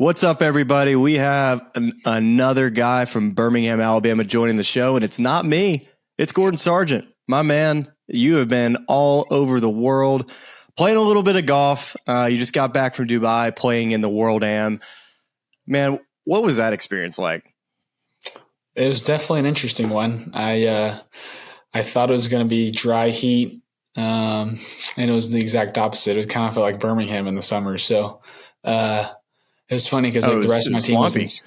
What's up, everybody? We have another guy from Birmingham, Alabama joining the show, and it's not me. It's Gordon Sargent. My man, you have been all over the world playing a little bit of golf. You just got back from Dubai playing in the World Am. Man, what was that experience like? It was definitely an interesting one. I thought it was going to be dry heat, and it was the exact opposite. It kind of felt like Birmingham in the summer. So it was funny because the rest of my team was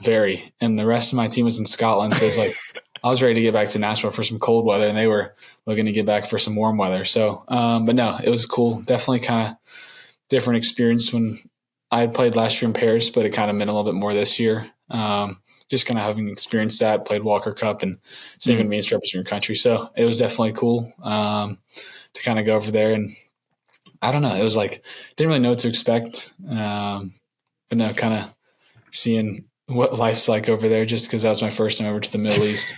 very. And the rest of my team was in Scotland. So it was like I was ready to get back to Nashville for some cold weather, and they were looking to get back for some warm weather. So, but no, it was cool. Definitely kind of different experience when I had played last year in Paris, but it kind of meant a little bit more this year. Just kind of having experienced that, played Walker Cup and same in means representing your country. So it was definitely cool to kind of go over there. And I don't know, it was like, didn't really know what to expect. But no, kind of seeing what life's like over there just because that was my first time over to the Middle East.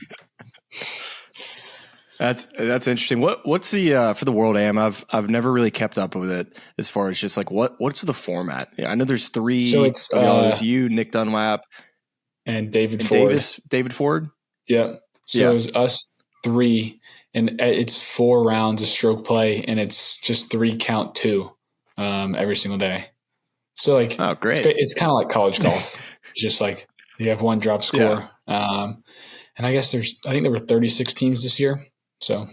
That's interesting. What's the for the World Am? I've never really kept up with it as far as just like what's the format? I know there's three. So it's there's you, Nick Dunlap, and David Ford. David Ford. Yeah. So it was us three, and it's 4 rounds of stroke play, and it's just 3 count 2 every single day. So like, oh great, it's kind of like college golf. It's just like you have one drop score, and I guess I think there were 36 teams this year. So,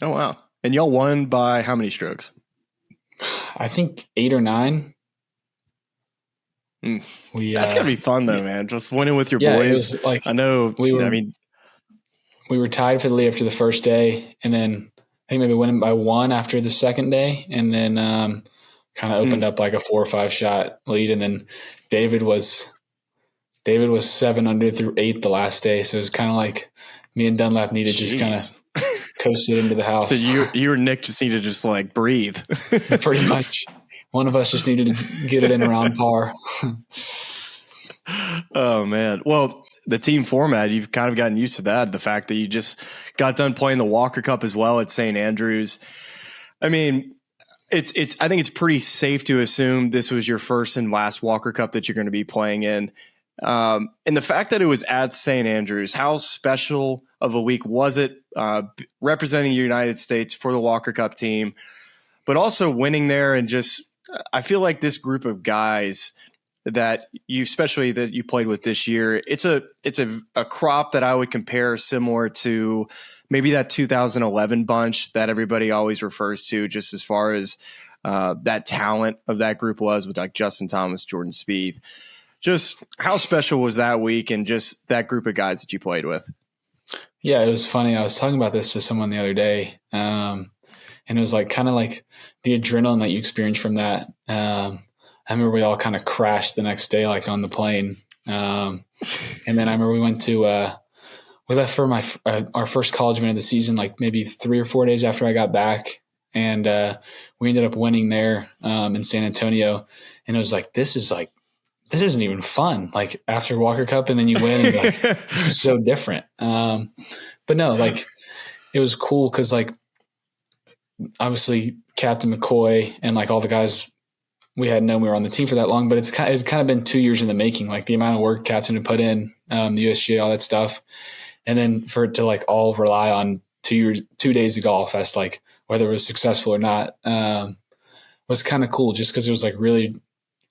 oh wow! And y'all won by how many strokes? I think 8 or 9. That's gotta be fun though, man. Just winning with your boys. It was like, I know. We were tied for the lead after the first day, and then I think maybe winning by 1 after the second day, and then kind of opened up like a 4 or 5 shot lead, and then David was 7 under through 8 the last day, so it was kind of like me and Dunlap needed just kind of coasted into the house. So you or Nick just needed to just like breathe. Pretty much. One of us just needed to get it in around par. Oh, man. Well, the team format, you've kind of gotten used to that. The fact that you just got done playing the Walker Cup as well at St. Andrews. I mean, I think it's pretty safe to assume this was your first and last Walker Cup that you're going to be playing in. And the fact that it was at St. Andrews, how special of a week was it representing the United States for the Walker Cup team, but also winning there? And just, I feel like this group of guys that especially that you played with this year, it's a crop that I would compare similar to maybe that 2011 bunch that everybody always refers to, just as far as that talent of that group was, with like Justin Thomas, Jordan Spieth. Just how special was that week and just that group of guys that you played with? Yeah, it was funny. I was talking about this to someone the other day, and it was like kind of like the adrenaline that you experience from that. I remember we all kind of crashed the next day, like on the plane. And then I remember we went to we left for our first college event of the season, like maybe 3 or 4 days after I got back, and we ended up winning there in San Antonio. And it was like, this isn't even fun. Like after Walker Cup and then you win and like, this is so different. But no, like it was cool. Cause like obviously Captain McCoy and like all the guys we hadn't known we were on the team for that long, but it's kind of been 2 years in the making, like the amount of work Captain had put in, the USGA, all that stuff. And then for it to like all rely on 2 days of golf as like whether it was successful or not, was kind of cool just cause it was like really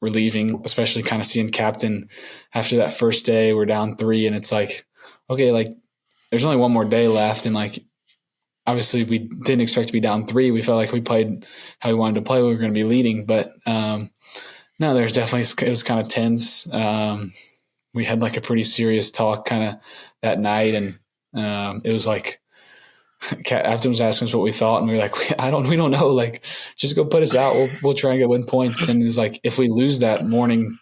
relieving, especially kind of seeing Captain after that first day. We're down 3 and it's like, okay, like there's only one more day left. And like, obviously we didn't expect to be down 3. We felt like we played how we wanted to play. We were going to be leading, but no, there's definitely, it was kind of tense. We had like a pretty serious talk kind of that night. And it was like, Captain was asking us what we thought, and we were like, we don't know. Like, just go put us out. We'll try and get win points. And it's like, if we lose that morning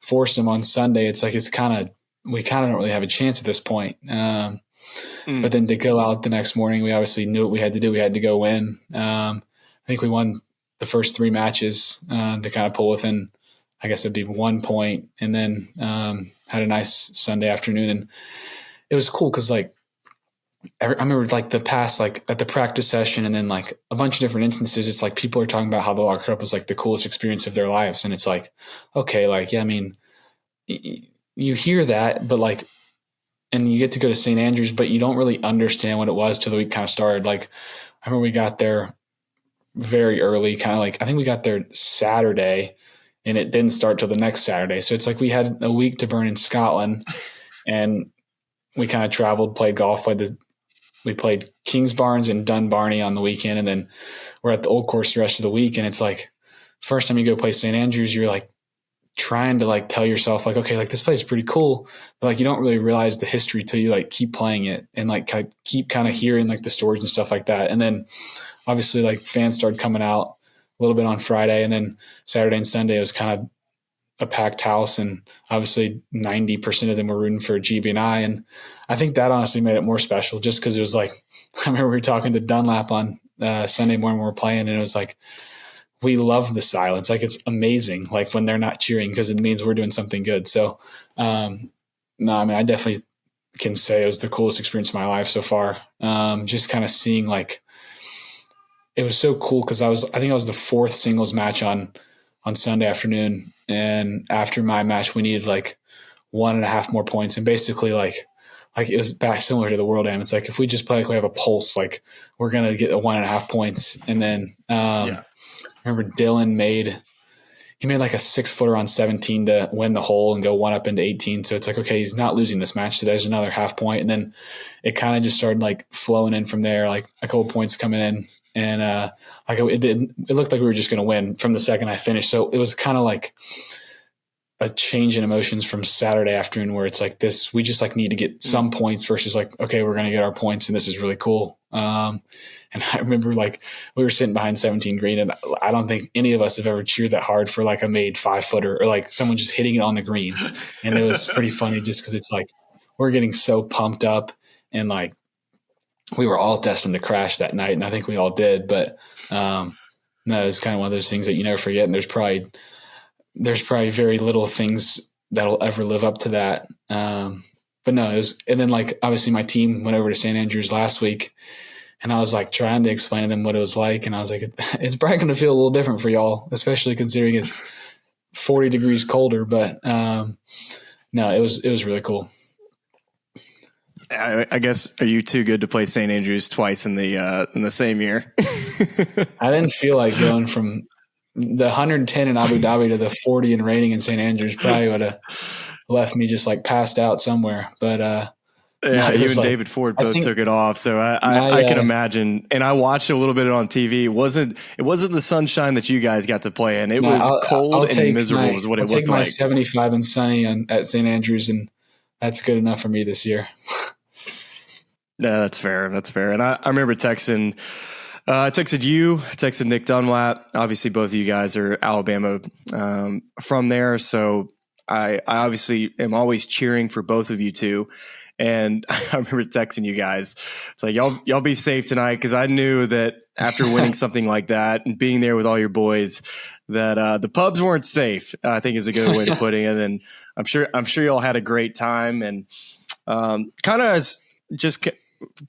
foursome on Sunday, it's like, we kind of don't really have a chance at this point. But then to go out the next morning, we obviously knew what we had to do. We had to go win. I think we won the first 3 matches to kind of pull within, I guess it'd be 1 point, and then had a nice Sunday afternoon. And it was cool because like I remember like the past, like at the practice session and then like a bunch of different instances, it's like people are talking about how the Walker Cup was like the coolest experience of their lives. And it's like, okay, like, yeah, I mean, you hear that, but like, and you get to go to St. Andrews, but you don't really understand what it was till the week kind of started. Like, I remember we got there very early, kind of like, I think we got there Saturday and it didn't start till the next Saturday. So it's like we had a week to burn in Scotland and we kind of traveled, played golf, we played Kingsbarns and Dunbarney on the weekend. And then we're at the old course the rest of the week. And it's like, first time you go play St. Andrews, you're like trying to like tell yourself like, okay, like this place is pretty cool. But like, you don't really realize the history till you like keep playing it and like keep kind of hearing like the stories and stuff like that. And then obviously like fans started coming out a little bit on Friday, and then Saturday and Sunday it was kind of a packed house, and obviously 90% of them were rooting for GB&I. And I think that honestly made it more special just because it was like, I remember we were talking to Dunlap on Sunday morning when we were playing, and it was like, we love the silence. Like it's amazing. Like when they're not cheering because it means we're doing something good. So, no, I mean, I definitely can say it was the coolest experience of my life so far. Just kind of seeing like, it was so cool because I think I was the fourth singles match on Sunday afternoon. And after my match, we needed like 1.5 more points. And basically like it was back similar to the World Am. It's like, if we just play like we have a pulse, like we're going to get a 1.5 points. And then, I remember Dylan made like a 6-footer on 17 to win the hole and go one up into 18. So it's like, okay, he's not losing this match. So there's another half point. And then it kind of just started like flowing in from there, like a couple points coming in. And like it looked like we were just going to win from the second I finished. So it was kind of like a change in emotions from Saturday afternoon where it's like this, we just like need to get some points versus like, okay, we're going to get our points and this is really cool. And I remember like we were sitting behind 17 green, and I don't think any of us have ever cheered that hard for like a made 5-footer or like someone just hitting it on the green. And it was pretty funny just because it's like, we're getting so pumped up, and like we were all destined to crash that night. And I think we all did, but no, it's kind of one of those things that you never forget. And there's probably very little things that'll ever live up to that. But no, it was, and then like, obviously my team went over to St. Andrews last week, and I was like trying to explain to them what it was like. And I was like, it's probably going to feel a little different for y'all, especially considering it's 40 degrees colder. But no, it was really cool. I guess, are you too good to play St. Andrews twice in the same year? I didn't feel like going from the 110 in Abu Dhabi to the 40 and raining in St. Andrews. Probably would have left me just like passed out somewhere. But yeah, no, you and like, David Ford both took it off, so I can imagine. And I watched a little bit on TV. It wasn't the sunshine that you guys got to play in. It was cold and miserable, is what it looked like. I'll take my 75 and sunny at St. Andrews, and that's good enough for me this year. Yeah, that's fair. That's fair. And I remember texting you, texted Nick Dunlap. Obviously, both of you guys are Alabama from there, so I obviously am always cheering for both of you two. And I remember texting you guys. It's like, y'all be safe tonight, because I knew that after winning something like that and being there with all your boys, that the pubs weren't safe, I think is a good way to put it. And I'm sure y'all had a great time. And kind of just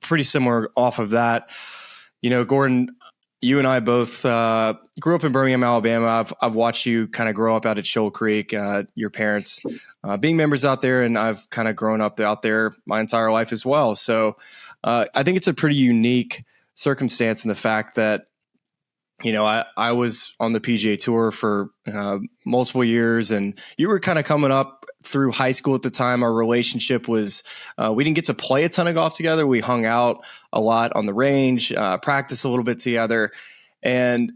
pretty similar off of that, Gordon, you and I both grew up in Birmingham, Alabama. I've watched you kind of grow up out at Shoal Creek, your parents being members out there, and I've kind of grown up out there my entire life as well. So I think it's a pretty unique circumstance in the fact that, I was on the PGA Tour for multiple years, and you were kind of coming up through high school at the time. Our relationship was, we didn't get to play a ton of golf together. We hung out a lot on the range, practiced a little bit together. And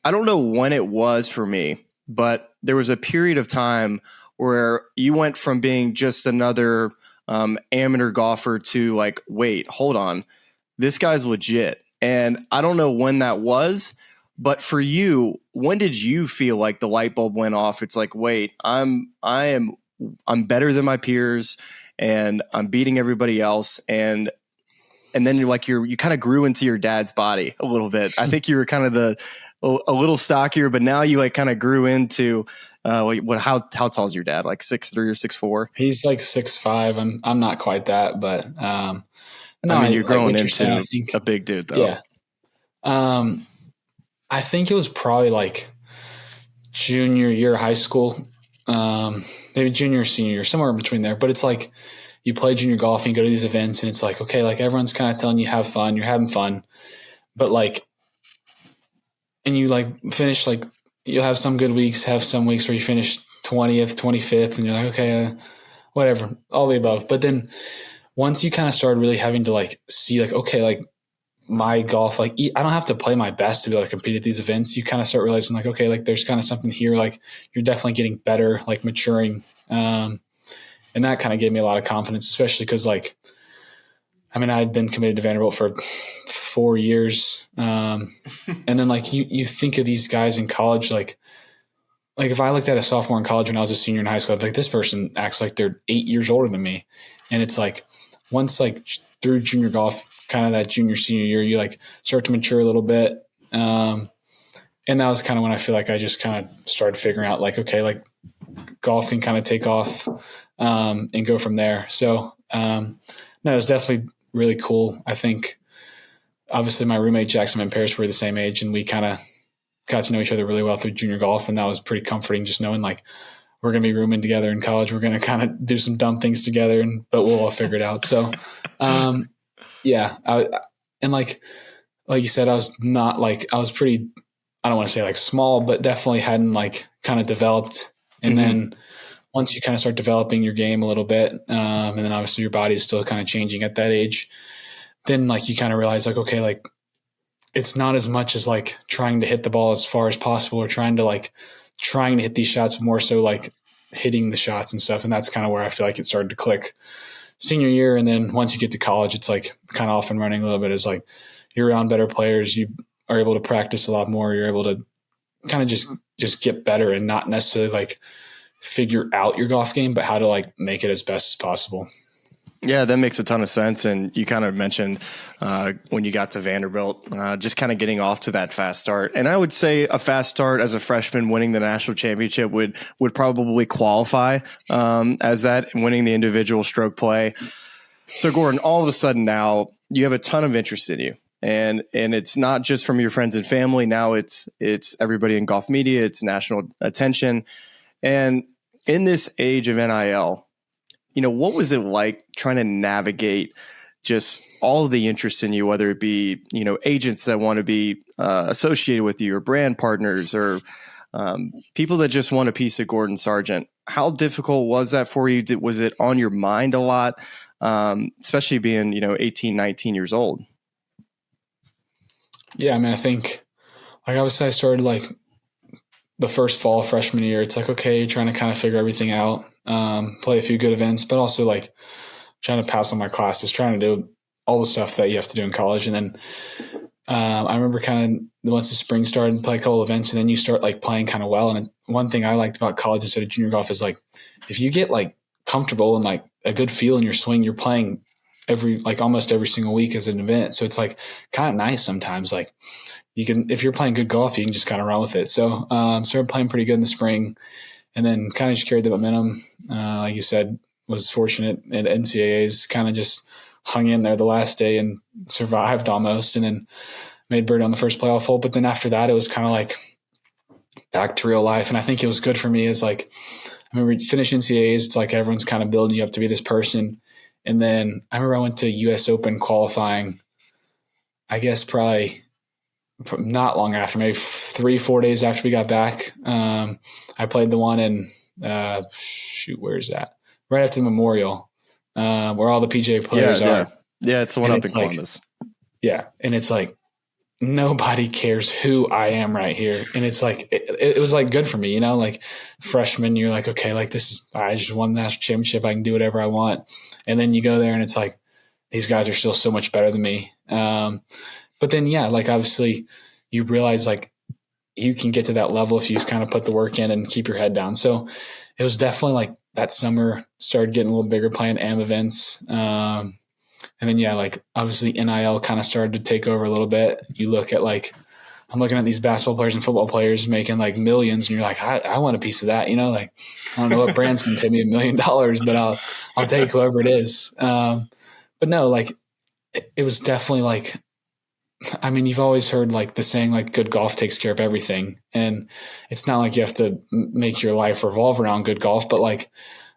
I don't know when it was for me, but there was a period of time where you went from being just another amateur golfer to like, wait, hold on, this guy's legit. And I don't know when that was, but for you, when did you feel like the light bulb went off? It's like, wait, I'm better than my peers, and I'm beating everybody else. And then you kind of grew into your dad's body a little bit. I think you were kind of a little stockier, but now you like kind of grew into how tall is your dad? Like 6'3" or 6'4"? He's like 6'5". I'm not quite that, but No, I mean, you're like growing what you're saying, I into think, a big dude, though. yeah. I think it was probably like junior year of high school, maybe junior or senior year, somewhere in between there. But it's like you play junior golf and you go to these events and it's like, okay, like everyone's kind of telling you have fun, you're having fun, but like, and you like finish like, you'll have some good weeks, have some weeks where you finish 20th, 25th, and you're like, okay, whatever, all the above. But then once you kind of start really having to like see like, okay, like my golf, like I don't have to play my best to be able to compete at these events. You kind of start realizing like, okay, like there's kind of something here, like you're definitely getting better, like maturing. And that kind of gave me a lot of confidence, especially because like, I mean, I had been committed to Vanderbilt for 4 years. And then like you think of these guys in college, like if I looked at a sophomore in college when I was a senior in high school, I'd be like, this person acts like they're 8 years older than me. And it's like, once like through junior golf, kind of that junior, senior year, you like start to mature a little bit. And that was kind of when I feel like I just kind of started figuring out like, okay, like golf can kind of take off and go from there. So no, it was definitely really cool. I think obviously my roommate Jackson and Paris were the same age, and we kind of got to know each other really well through junior golf, and that was pretty comforting, just knowing like we're going to be rooming together in college. We're going to kind of do some dumb things together, but we'll all figure it out. So yeah, and like you said, I was not like, I was pretty, I don't want to say like small, but definitely hadn't like kind of developed. And then once you kind of start developing your game a little bit, and then obviously your body is still kind of changing at that age, then like you kind of realize like, okay, like it's not as much as like trying to hit the ball as far as possible or trying to hit these shots, but more so like hitting the shots and stuff. And that's kind of where I feel like it started to click senior year. And then once you get to college, it's like kind of off and running a little bit. It's like you're around better players. You are able to practice a lot more. You're able to kind of just get better and not necessarily like figure out your golf game, but how to like make it as best as possible. Yeah, that makes a ton of sense. And you kind of mentioned when you got to Vanderbilt, just kind of getting off to that fast start. And I would say a fast start as a freshman winning the national championship would probably qualify as that, winning the individual stroke play. So Gordon, all of a sudden now you have a ton of interest in you. And it's not just from your friends and family. Now it's everybody in golf media. It's national attention. And in this age of NIL, what was it like trying to navigate just all of the interest in you, whether it be, agents that want to be associated with you or brand partners or people that just want a piece of Gordon Sargent? How difficult was that for you? Was it on your mind a lot, especially being, 18, 19 years old? Yeah, I mean, I think like obviously I started like the first fall freshman year. It's like, okay, trying to kind of figure everything out, play a few good events, but also like trying to pass on my classes, trying to do all the stuff that you have to do in college. And then I remember kind of once the spring started, play a couple events, and then you start like playing kind of well. And one thing I liked about college instead of junior golf is like if you get like comfortable and like a good feel in your swing, you're playing almost every single week as an event. So it's like kind of nice sometimes. Like you can, if you're playing good golf, you can just kind of run with it. So started playing pretty good in the spring, and then kind of just carried the momentum. Like you said, was fortunate at NCAAs, kind of just hung in there the last day and survived almost, and then made birdie on the first playoff hole. But then after that, it was kind of like back to real life. And I think it was good for me is like, I remember you finish NCAAs, it's like everyone's kind of building you up to be this person. And then I remember I went to US Open qualifying, I guess probably not long after, maybe 3-4 days after we got back. I played the one in, where is that? Right after the Memorial, where all the PGA players are. Yeah, it's the one up in Columbus. Yeah, and it's like, nobody cares who I am right here. And it's like, it was like good for me, like freshman, you're like, okay, like I just won the national championship. I can do whatever I want. And then you go there and it's like, these guys are still so much better than me. But then, yeah, like obviously you realize like you can get to that level if you just kind of put the work in and keep your head down. So it was definitely like that summer started getting a little bigger, playing AM events. And then, yeah, like obviously NIL kind of started to take over a little bit. You look at like, I'm looking at these basketball players and football players making like millions, and you're like, I want a piece of that, like, I don't know what brand's going to pay me $1 million, but I'll take whoever it is. But no, like it was definitely like, I mean, you've always heard like the saying, like good golf takes care of everything. And it's not like you have to make your life revolve around good golf, but like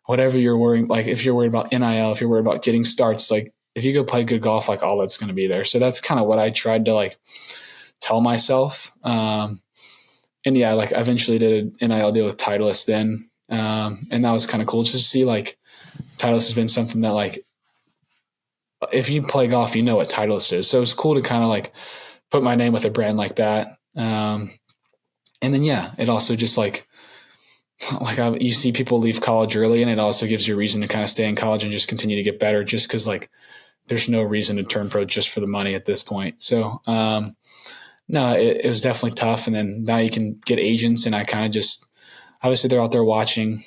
whatever you're worrying, like if you're worried about NIL, if you're worried about getting starts, like if you go play good golf, like all that's going to be there. So that's kind of what I tried to like tell myself. And yeah, like I eventually did an NIL deal with Titleist then. And that was kind of cool just to see like Titleist has been something that like, if you play golf, you know what Titleist is. So it was cool to kind of like put my name with a brand like that. And then, yeah, it also just like you see people leave college early, and it also gives you a reason to kind of stay in college and just continue to get better, just because like there's no reason to turn pro just for the money at this point. So, no, it was definitely tough. And then now you can get agents, and I kind of just, obviously they're out there watching.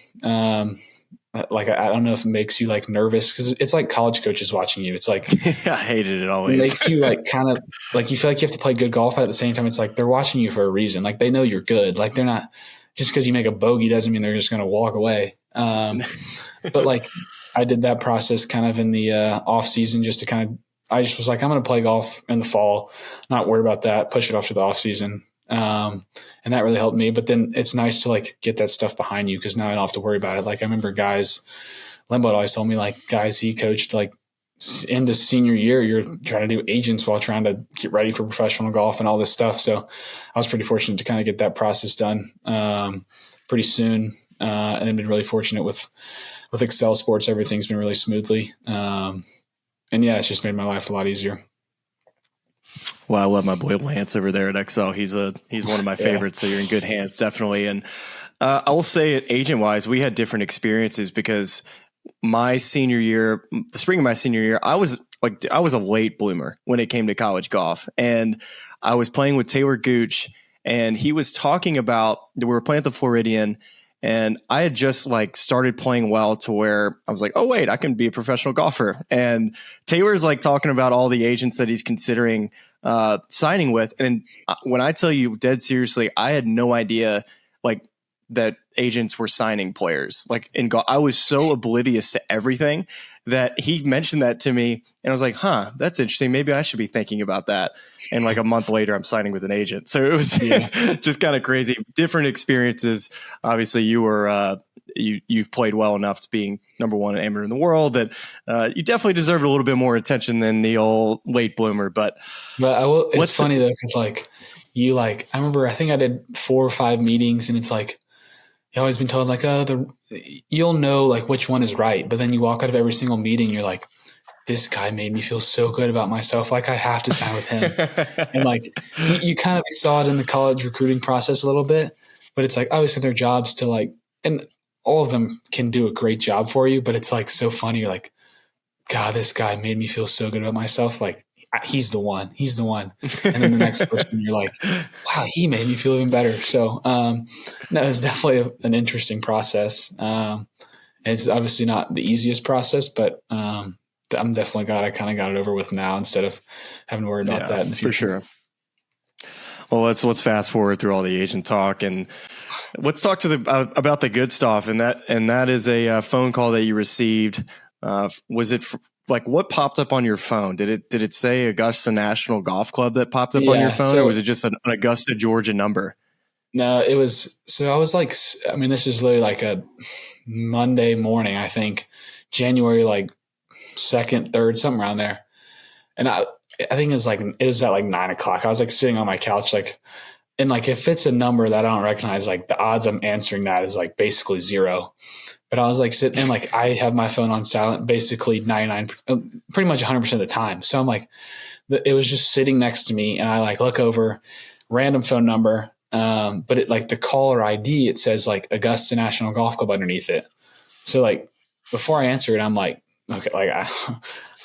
Like, I don't know if it makes you like nervous, because it's like college coaches watching you. It's like, I hated it always. It makes you like kind of like, you feel like you have to play good golf, but at the same time, it's like they're watching you for a reason. Like they know you're good. Like they're not, just because you make a bogey doesn't mean they're just going to walk away. But like I did that process kind of in the off season, just to kind of, I just was like, I'm going to play golf in the fall, not worry about that, push it off to the off season. And that really helped me. But then it's nice to like get that stuff behind you, because now I don't have to worry about it. Like I remember Limbo always told me, like guys he coached, like in the senior year, you're trying to do agents while trying to get ready for professional golf and all this stuff. So I was pretty fortunate to kind of get that process done pretty soon. And then been really fortunate with Excel Sports. Everything's been really smoothly. And yeah, it's just made my life a lot easier. Well, I love my boy Lance over there at Excel. He's one of my favorites. So you're in good hands, definitely. And I will say, agent wise, we had different experiences, because my senior year, the spring of my senior year, I was a late bloomer when it came to college golf. And I was playing with Taylor Gooch, and he was talking about, we were playing at the Floridian, and I had just like started playing well to where I was like, oh wait, I can be a professional golfer. And Taylor's like talking about all the agents that he's considering signing with. And when I tell you dead seriously, I had no idea like that agents were signing players. Like in golf, I was so oblivious to everything that he mentioned that to me, and I was like, huh, that's interesting. Maybe I should be thinking about that. And like a month later, I'm signing with an agent. So it was just kind of crazy. Different experiences. Obviously, you were you've played well enough to being number one amateur in the world that you definitely deserve a little bit more attention than the old late bloomer. But it's funny though, because like I remember, I think I did 4 or 5 meetings, and it's like, you always been told like, you'll know like which one is right. But then you walk out of every single meeting, you're like, this guy made me feel so good about myself. Like I have to sign with him. And like, you kind of saw it in the college recruiting process a little bit, but it's like, obviously their jobs to like, and all of them can do a great job for you, but it's like so funny. You're like, God, this guy made me feel so good about myself. Like he's the one. And then the next person, you're like, wow, he made me feel even better. So no, it's definitely an interesting process. It's obviously not the easiest process, but I'm definitely glad I kind of got it over with now, instead of having to worry about that in the future. For sure. Well, let's fast forward through all the agent talk, and let's talk to about the good stuff. And that is a phone call that you received. Was it like, what popped up on your phone? Did it say Augusta National Golf Club that popped up on your phone, or was it just an Augusta, Georgia number? No, it was. So I was like, I mean, this is literally like a Monday morning, I think, January like 2nd, 3rd, something around there. And I think it was at like 9 o'clock. I was like sitting on my couch, like, and like if it's a number that I don't recognize, like the odds I'm answering that is like basically 0. But I was like sitting, and like I have my phone on silent basically 99, pretty much 100% of the time. So I'm like, it was just sitting next to me, and I like look over, random phone number, but it like the caller ID, it says like Augusta National Golf Club underneath it. So like before I answer it, I'm like, okay, like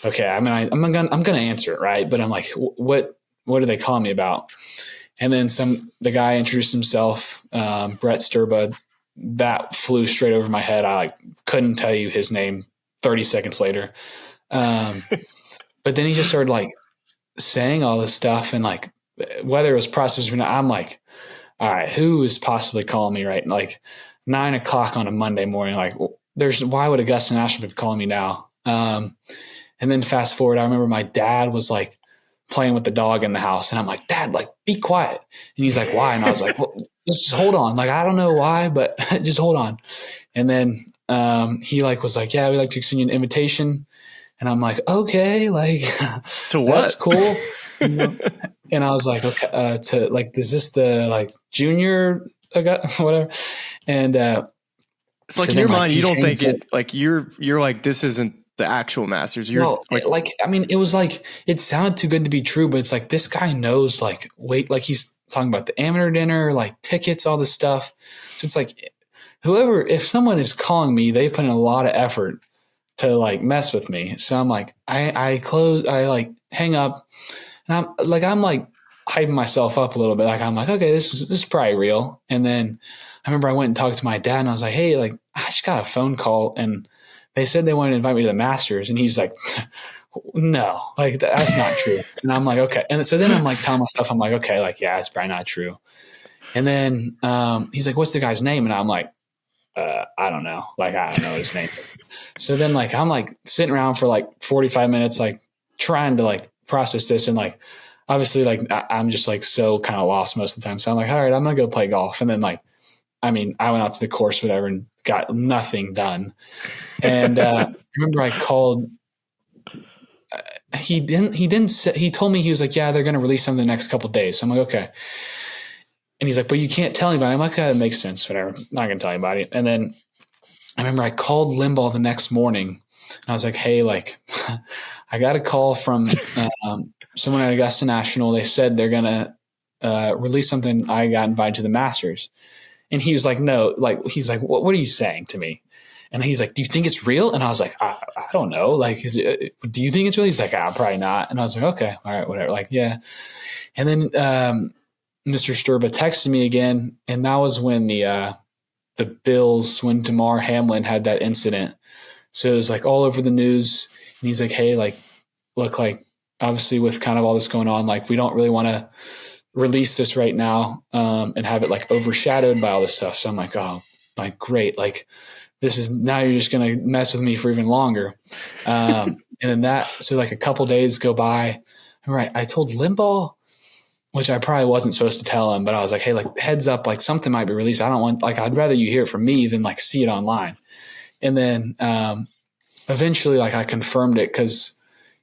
okay, I mean, I'm gonna answer it, right? But I'm like, what are they calling me about? And then the guy introduced himself, Brett Sturbud. That flew straight over my head. I like couldn't tell you his name 30 seconds later. But then he just started like saying all this stuff, and like whether it was processed or not, I'm like, all right, who is possibly calling me right? Like 9 o'clock on a Monday morning. Like why would Augusta National be calling me now? And And then fast forward, I remember my dad was like playing with the dog in the house. And I'm like, Dad, like, be quiet. And he's like, why? And I was like, well, just hold on. Like, I don't know why, but just hold on. And then he like was like, yeah, we'd like to extend you an invitation. And I'm like, okay, like, To what? That's cool. And I was like, okay, to like, is this the like junior, whatever? And it's like in your mind, you don't think it like you're like, this isn't the actual Masters. You're like, I mean, it was like, it sounded too good to be true, but it's like, this guy knows, like, wait, like he's talking about the amateur dinner, like tickets, all this stuff. So it's like, if someone is calling me, they put in a lot of effort to like mess with me. So I'm like, I like hang up, and I'm like hyping myself up a little bit. Like I'm like, okay, this is probably real. And then I remember I went and talked to my dad, and I was like, hey, like I just got a phone call, and they said they wanted to invite me to the Masters. And he's like, no, like that's not true. And I'm like, okay. And so then I'm like telling myself, I'm like, okay, like, yeah, it's probably not true. And then he's like, what's the guy's name? And I'm like, I don't know. Like, I don't know his name. So then like, I'm like sitting around for like 45 minutes, like trying to like process this. And like, obviously like, I'm just like so kind of lost most of the time. So I'm like, all right, I'm going to go play golf. And then like, I mean, I went out to the course, whatever, and got nothing done. And I remember I called, he told me, he was like, yeah, they're going to release something the next couple of days. So I'm like, okay. And he's like, but you can't tell anybody. I'm like, that makes sense. Whatever. I'm not going to tell anybody. And then I remember I called Limbaugh the next morning. And I was like, hey, like, I got a call from someone at Augusta National. They said they're going to release something. I got invited to the Masters. And he was like, no, like, he's like, what are you saying to me? And he's like, do you think it's real? And I was like, I don't know. Like, do you think it's real? He's like, probably not. And I was like, okay, all right, whatever. Like, yeah. And then Mr. Sturba texted me again. And that was when the Bills, when Damar Hamlin had that incident. So it was like all over the news. And he's like, hey, like, look, like, obviously with kind of all this going on, like, we don't really want to release this right now and have it like overshadowed by all this stuff. So I'm like, oh, like, great. Like, this is, now you're just going to mess with me for even longer. And then so like a couple days go by. Right. I told Limbaugh, which I probably wasn't supposed to tell him, but I was like, hey, like, heads up, like something might be released. I don't want, like, I'd rather you hear it from me than like see it online. And then eventually like I confirmed it, because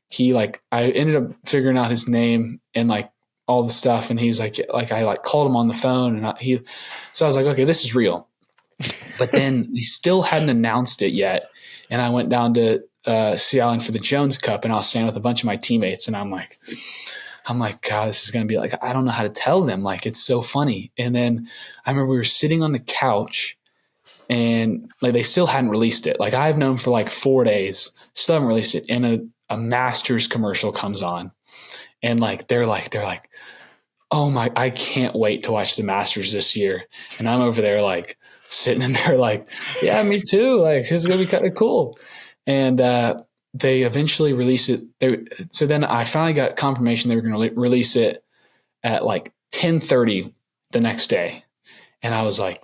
he like, I ended up figuring out his name and like all the stuff. And he's like I like called him on the phone, and so I was like, okay, this is real. But then he still hadn't announced it yet. And I went down to Sea Island for the Jones Cup, and I was staying with a bunch of my teammates. And I'm like, God, this is going to be like, I don't know how to tell them. Like, it's so funny. And then I remember we were sitting on the couch, and like they still hadn't released it. Like, I've known for like 4 days, still haven't released it. And a Masters commercial comes on, and like they're like, oh my, I can't wait to watch the Masters this year. And I'm over there like sitting in there like, yeah, me too. Like, it's going to be kind of cool. And they eventually release it. So then I finally got confirmation they were going to release it at like 10:30 the next day. And I was like,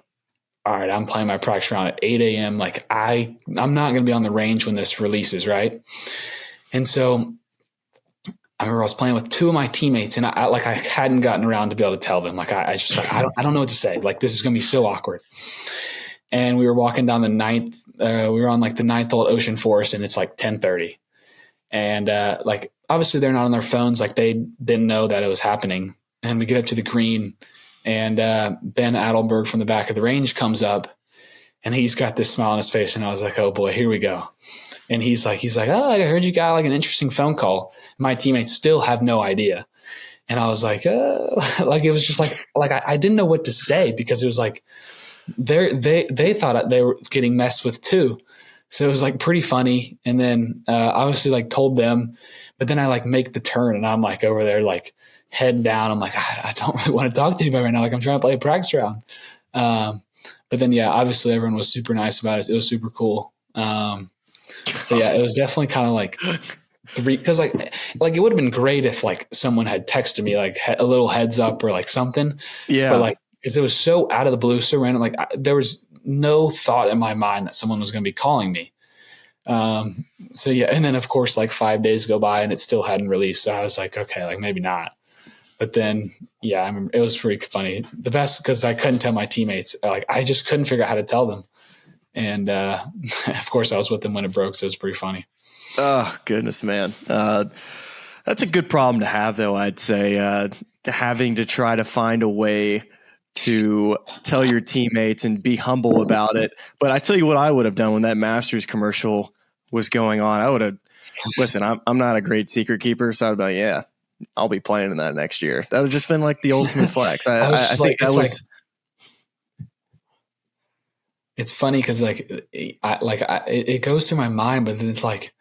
all right, I'm playing my practice round at 8 a.m. Like, I'm not going to be on the range when this releases, right? And so I remember I was playing with two of my teammates, and I hadn't gotten around to be able to tell them. Like, I just like, I don't know what to say. Like, this is going to be so awkward. And we were walking down the ninth. We were on like the ninth hole at Ocean Forest, and it's like 10:30. And like, obviously they're not on their phones. Like, they didn't know that it was happening. And we get up to the green, and Ben Adelberg from the back of the range comes up, and he's got this smile on his face. And I was like, oh boy, here we go. And he's like, oh, I heard you got like an interesting phone call. My teammates still have no idea. And I was like, like, it was just like I didn't know what to say, because it was like, they thought they were getting messed with too. So it was like pretty funny. And then obviously like told them, but then I like make the turn, and I'm like over there, like head down. I'm like, I don't really want to talk to anybody right now. Like, I'm trying to play a practice round. But then, yeah, obviously everyone was super nice about it. It was super cool. But yeah, it was definitely kind of like because like it would have been great if like someone had texted me like a little heads up or like something. Yeah. But like, because it was so out of the blue, so random. Like, there was no thought in my mind that someone was going to be calling me. So yeah. And then of course, like 5 days go by and it still hadn't released. So I was like, okay, like maybe not. But then, yeah, I remember it was pretty funny. The best, because I couldn't tell my teammates. Like, I just couldn't figure out how to tell them. And of course, I was with them when it broke, so it was pretty funny. Oh, goodness, man. That's a good problem to have, though, I'd say, having to try to find a way to tell your teammates and be humble about it. But I tell you what I would have done when that Masters commercial was going on. I would have, listen, I'm not a great secret keeper, so I'd be like, yeah, I'll be playing in that next year. That would have just been like the ultimate flex. I think that was. It's funny because it goes through my mind, but then it's like,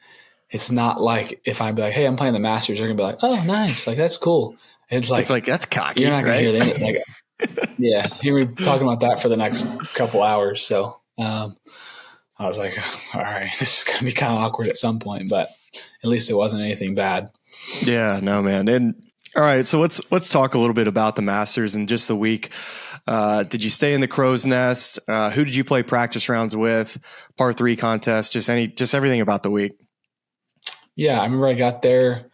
it's not like if I'd be like, hey, I'm playing the Masters, they're gonna be like, oh, nice, like that's cool. It's like that's cocky. You're not gonna right? hear that. Like, yeah, you were talking about that for the next couple hours. So I was like, all right, this is gonna be kind of awkward at some point, but at least it wasn't anything bad. Yeah, no, man. And all right, so let's talk a little bit about the Masters and just the week. Did you stay in the crow's nest? Who did you play practice rounds with? Par 3 contest? Just everything about the week. Yeah, I remember I got there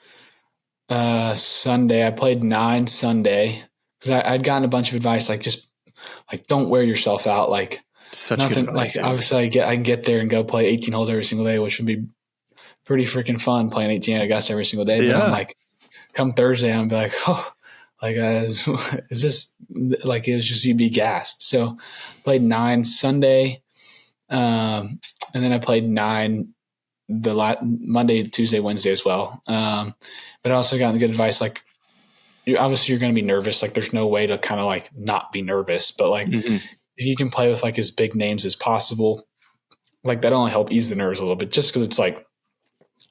Sunday. I played 9 Sunday because I'd gotten a bunch of advice, like just like don't wear yourself out. Like Such nothing. good advice, like obviously I can get there and go play 18 holes every single day, which would be pretty freaking fun playing 18 at Augusta every single day. Yeah. But I'm like, come Thursday, I'm like, oh, like is this like it was just you'd be gassed. So played 9 Sunday, and then I played 9 the Monday, Tuesday, Wednesday as well. But I also got good advice. Like, you're going to be nervous. Like, there's no way to kind of like not be nervous. But like, if you can play with like as big names as possible, like that'll only help ease the nerves a little bit. Just because it's like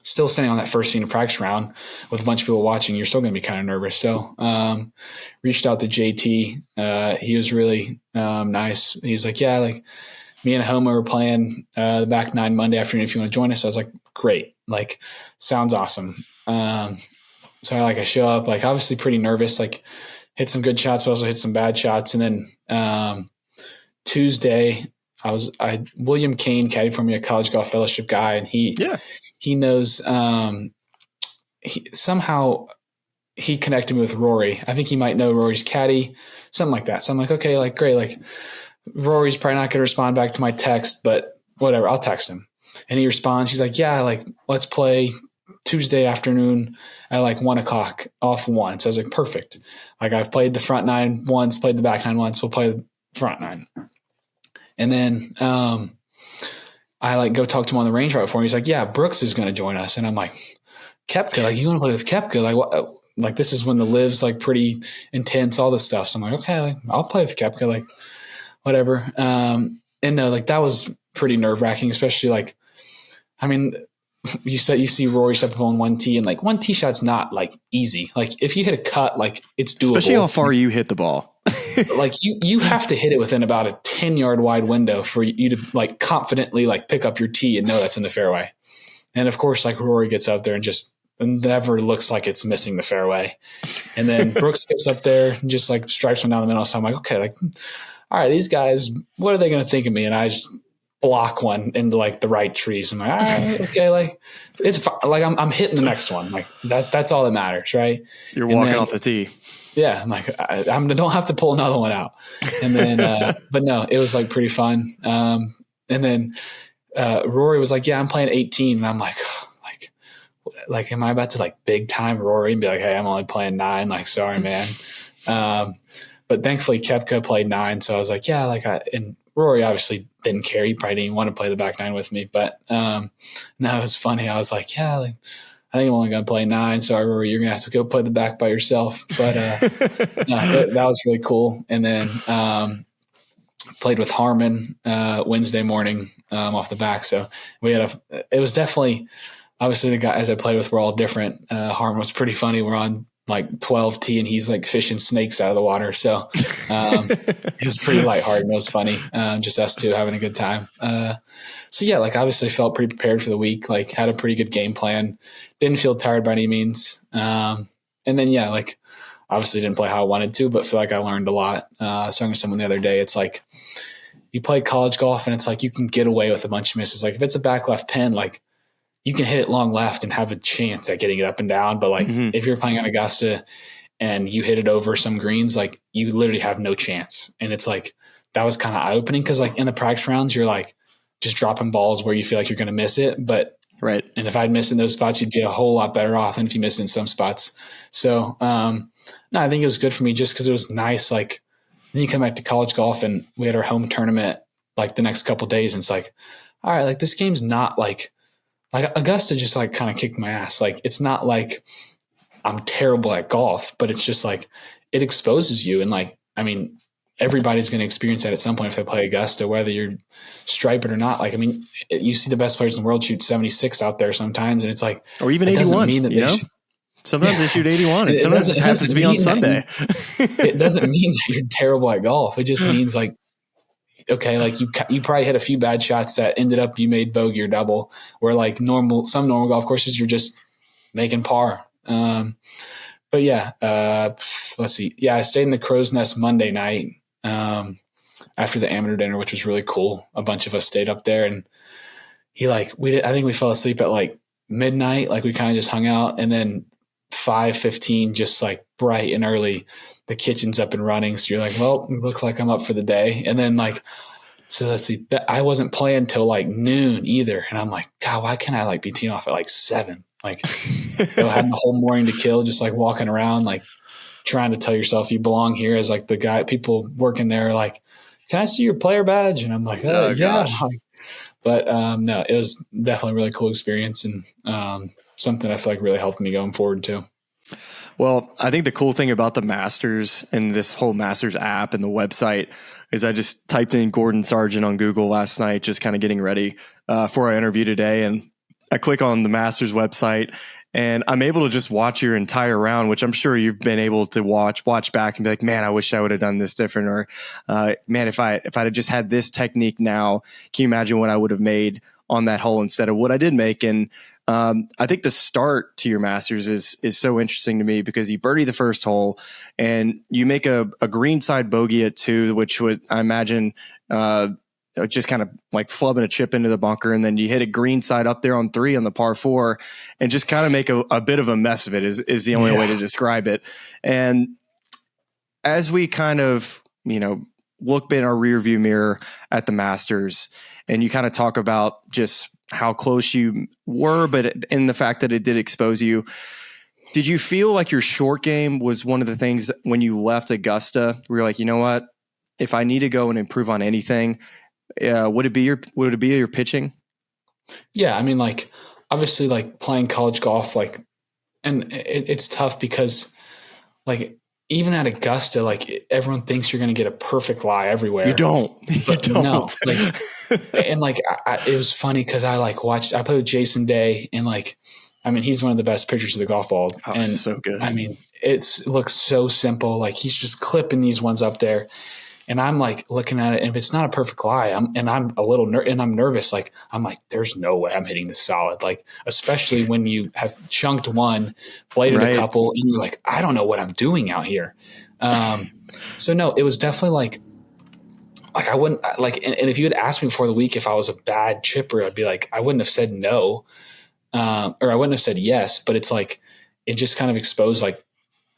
still standing on that first scene of practice round with a bunch of people watching, you're still going to be kind of nervous. So reached out to JT. He was really nice. He's like, yeah, like me and Homa were playing the back 9 Monday afternoon. If you want to join us, I was like, great. Like, sounds awesome. So I show up, like obviously pretty nervous, like hit some good shots, but also hit some bad shots. And then Tuesday William Kane caddied for me, a college golf fellowship guy. And he knows, somehow he connected me with Rory. I think he might know Rory's caddy, something like that. So I'm like, okay, like great. Like Rory's probably not going to respond back to my text, but whatever, I'll text him. And he responds. He's like, yeah, like let's play Tuesday afternoon at like 1:00 off 1. So I was like, perfect. Like I've played the front 9 once, played the back 9 once. We'll play the front 9. And then I like go talk to him on the range right before. He's like, yeah, Brooks is going to join us. And I'm like, Koepka, like you want to play with Koepka? Like what? Like this is when the live's like pretty intense, all this stuff. So I'm like, okay, like, I'll play with Koepka, like whatever. And no, like that was pretty nerve wracking, especially like, I mean, you see Rory step up on 1 tee, and like 1 tee shot's not like easy. Like if you hit a cut, like it's doable. Especially how far you hit the ball. Like you have to hit it within about a 10-yard wide window for you to like confidently like pick up your tee and know that's in the fairway. And of course, like Rory gets out there and just never looks like it's missing the fairway. And then Brooks gets up there and just like strikes one down the middle. So I'm like, okay, like, all right, these guys, what are they going to think of me? And I just block one into like the right tree. So I'm like, all right, okay, like it's like I'm hitting the next one. Like that's all that matters, right? You're walking off the tee. Yeah, I'm like I don't have to pull another one out. And then, but no, it was like pretty fun. And then Rory was like, "Yeah, I'm playing 18," and I'm like, am I about to like big time Rory and be like, "Hey, I'm only playing 9." Like, sorry, man. But thankfully, Koepka played 9, so I was like, yeah, like and Rory obviously didn't care. He probably didn't want to play the back 9 with me. But no, it was funny. I was like, yeah, like I think I'm only going to play 9. Sorry, Rory, you're going to have to go play the back by yourself. But no, that was really cool. And then played with Harmon Wednesday morning off the back. So it was definitely, obviously the guys I played with were all different. Harmon was pretty funny. We're on like 12 tee and he's like fishing snakes out of the water. So it was pretty lighthearted. It was funny. Just us two having a good time. So yeah, like obviously felt pretty prepared for the week, like had a pretty good game plan. Didn't feel tired by any means. And then, yeah, like obviously didn't play how I wanted to, but feel like I learned a lot. I was talking to someone the other day. It's like you play college golf and it's like you can get away with a bunch of misses. Like if it's a back left pin, like you can hit it long left and have a chance at getting it up and down. But like if you're playing on Augusta and you hit it over some greens, like you literally have no chance. And it's like, that was kind of eye opening. Cause like in the practice rounds, you're like just dropping balls where you feel like you're going to miss it. But right. And if I'd missed in those spots, you'd be a whole lot better off than if you missed in some spots. So, no, I think it was good for me just cause it was nice. Like then you come back to college golf and we had our home tournament like the next couple of days. And it's like, all right, like this game's not like Augusta just like kind of kicked my ass. Like, it's not like I'm terrible at golf, but it's just like, it exposes you. And like, I mean, everybody's going to experience that at some point if they play Augusta, whether you're striped or not. Like, I mean, you see the best players in the world shoot 76 out there sometimes. And it's like, or even 81, mean that sometimes they shoot 81 and sometimes it happens to be on Sunday. It doesn't mean that you're terrible at golf. It just means like, okay, like you probably hit a few bad shots that ended up you made bogey or double, where like some normal golf courses you're just making par. But yeah, let's see. Yeah, I stayed in the Crow's Nest Monday night after the amateur dinner, which was really cool. A bunch of us stayed up there, and I think we fell asleep at like midnight. Like we kind of just hung out, and then 5:15, just like bright and early, the kitchen's up and running. So you're like, well, it looks like I'm up for the day. And then like, so let's see, I wasn't playing till like noon either. And I'm like, God, why can't I like be teeing off at like 7? Like, so having the whole morning to kill, just like walking around, like trying to tell yourself you belong here as like the guy, people working there, like, can I see your player badge? And I'm like, oh yeah. But no, it was definitely a really cool experience. And something I feel like really helped me going forward too. Well, I think the cool thing about the Masters and this whole Masters app and the website is I just typed in Gordon Sargent on Google last night, just kind of getting ready for our interview today. And I click on the Masters website and I'm able to just watch your entire round, which I'm sure you've been able to watch back and be like, man, I wish I would have done this different. Or man, if I'd have just had this technique now, can you imagine what I would have made on that hole instead of what I did make? And I think the start to your Masters is so interesting to me because you birdie the first hole and you make a greenside bogey at 2, which would, I imagine, just kind of like flubbing a chip into the bunker. And then you hit a greenside up there on 3 on the par 4 and just kind of make a bit of a mess of it is the only way to describe it. And as we kind of, look in our rear view mirror at the Masters and you kind of talk about just how close you were, but in the fact that it did expose you, did you feel like your short game was one of the things when you left Augusta where you're like, you know what, if I need to go and improve on anything, would it be your pitching? Yeah. I mean, like obviously like playing college golf, like, and it's tough because like, even at Augusta, like everyone thinks you're going to get a perfect lie everywhere. You don't. No, like, and like it was funny because I played with Jason Day, and like, I mean, he's one of the best pitchers of the golf balls, and so good. I mean, it looks so simple. Like he's just clipping these ones up there, and I'm like looking at it, and if it's not a perfect lie, I'm a little I'm nervous. Like I'm like, there's no way I'm hitting this solid. Like especially when you have chunked one, bladed a couple, and you're like, I don't know what I'm doing out here. So no, it was definitely like I wouldn't like, and if you had asked me before the week if I was a bad chipper, I'd be like, I wouldn't have said no, or I wouldn't have said yes. But it's like it just kind of exposed like.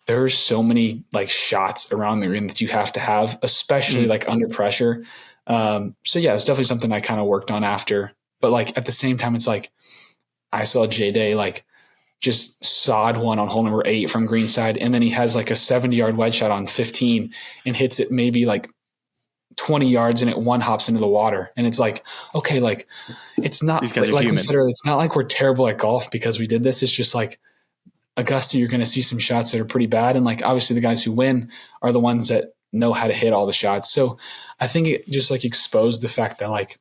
There's so many like shots around the green that you have to have, especially like under pressure. So yeah, it's definitely something I kind of worked on after, but like at the same time, it's like, I saw J Day, like just sod one on hole number 8 from greenside. And then he has like a 70-yard wedge shot on 15 and hits it maybe like 20 yards and it one hops into the water. And it's like, okay, like it's not like we said earlier, it's not like we're terrible at golf because we did this. It's just like, Augusta, you're going to see some shots that are pretty bad. And like, obviously the guys who win are the ones that know how to hit all the shots. So I think it just like exposed the fact that like,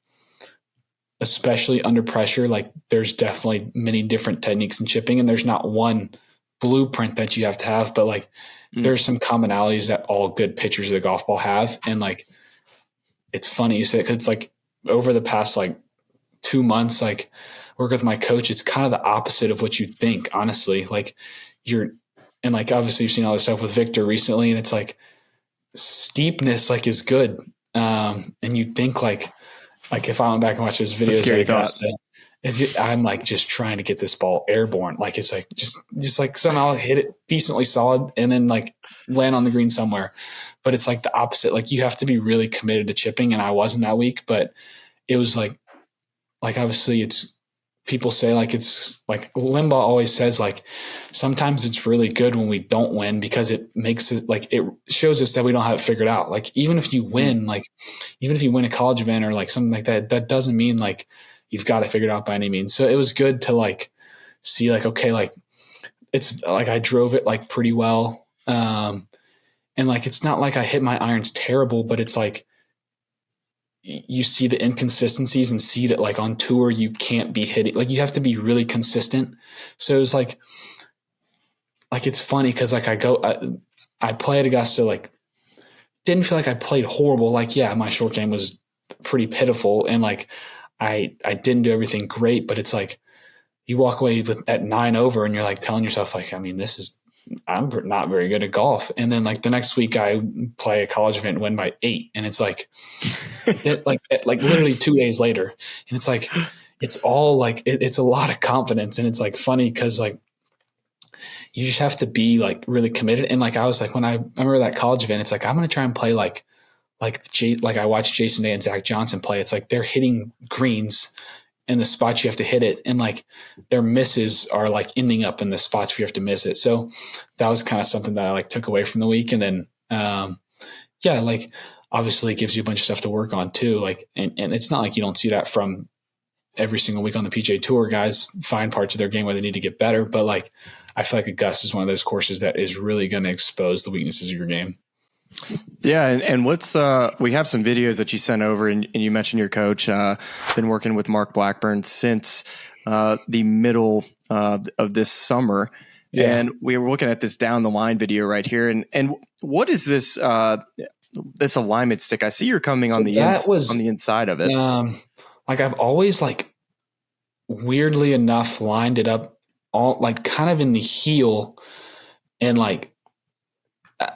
especially under pressure, like there's definitely many different techniques in chipping and there's not one blueprint that you have to have, but like there's some commonalities that all good pitchers of the golf ball have. And like, it's funny you say it, 'cause it's like over the past like 2 months, like work with my coach, it's kind of the opposite of what you think, honestly. Like and like obviously you've seen all this stuff with Victor recently, and it's like steepness like is good. And you think like if I went back and watched those videos, I'm like just trying to get this ball airborne. Like it's like just like somehow hit it decently solid and then like land on the green somewhere. But it's like the opposite. Like you have to be really committed to chipping, and I wasn't that week, but it was like obviously it's people say like it's like Limbaugh always says like sometimes it's really good when we don't win because it makes it like it shows us that we don't have it figured out. Like even if you win, like even if you win a college event or like something like that, that doesn't mean like you've got it figured out by any means. So it was good to like see like, okay, like it's like I drove it like pretty well. And like it's not like I hit my irons terrible, but it's like you see the inconsistencies and see that like on tour you can't be hitting, like you have to be really consistent. So it was like it's funny because like I play at Augusta, like didn't feel like I played horrible. Like yeah, my short game was pretty pitiful and like I didn't do everything great, but it's like you walk away with at 9 over and you're like telling yourself like, I mean, I'm not very good at golf. And then like the next week I play a college event and win by 8. And it's like, like literally 2 days later. And it's like, it's all like, it's a lot of confidence. And it's like funny because like, you just have to be like really committed. And like, I was like, when I remember that college event, it's like, I'm going to try and play like I watched Jason Day and Zach Johnson play. It's like, they're hitting greens in the spots you have to hit it. And like their misses are like ending up in the spots where you have to miss it. So that was kind of something that I like took away from the week. And then, yeah, like obviously it gives you a bunch of stuff to work on too. Like, and it's not like you don't see that from every single week on the PGA Tour. Guys find parts of their game where they need to get better. But like, I feel like Augusta is one of those courses that is really going to expose the weaknesses of your game. Yeah. And what's, we have some videos that you sent over and you mentioned your coach, been working with Mark Blackburn since, the middle, of this summer. Yeah. And we were looking at this down the line video right here. And what is this, this alignment stick? I see you're coming on the inside of it. Like I've always like weirdly enough lined it up all like kind of in the heel and like,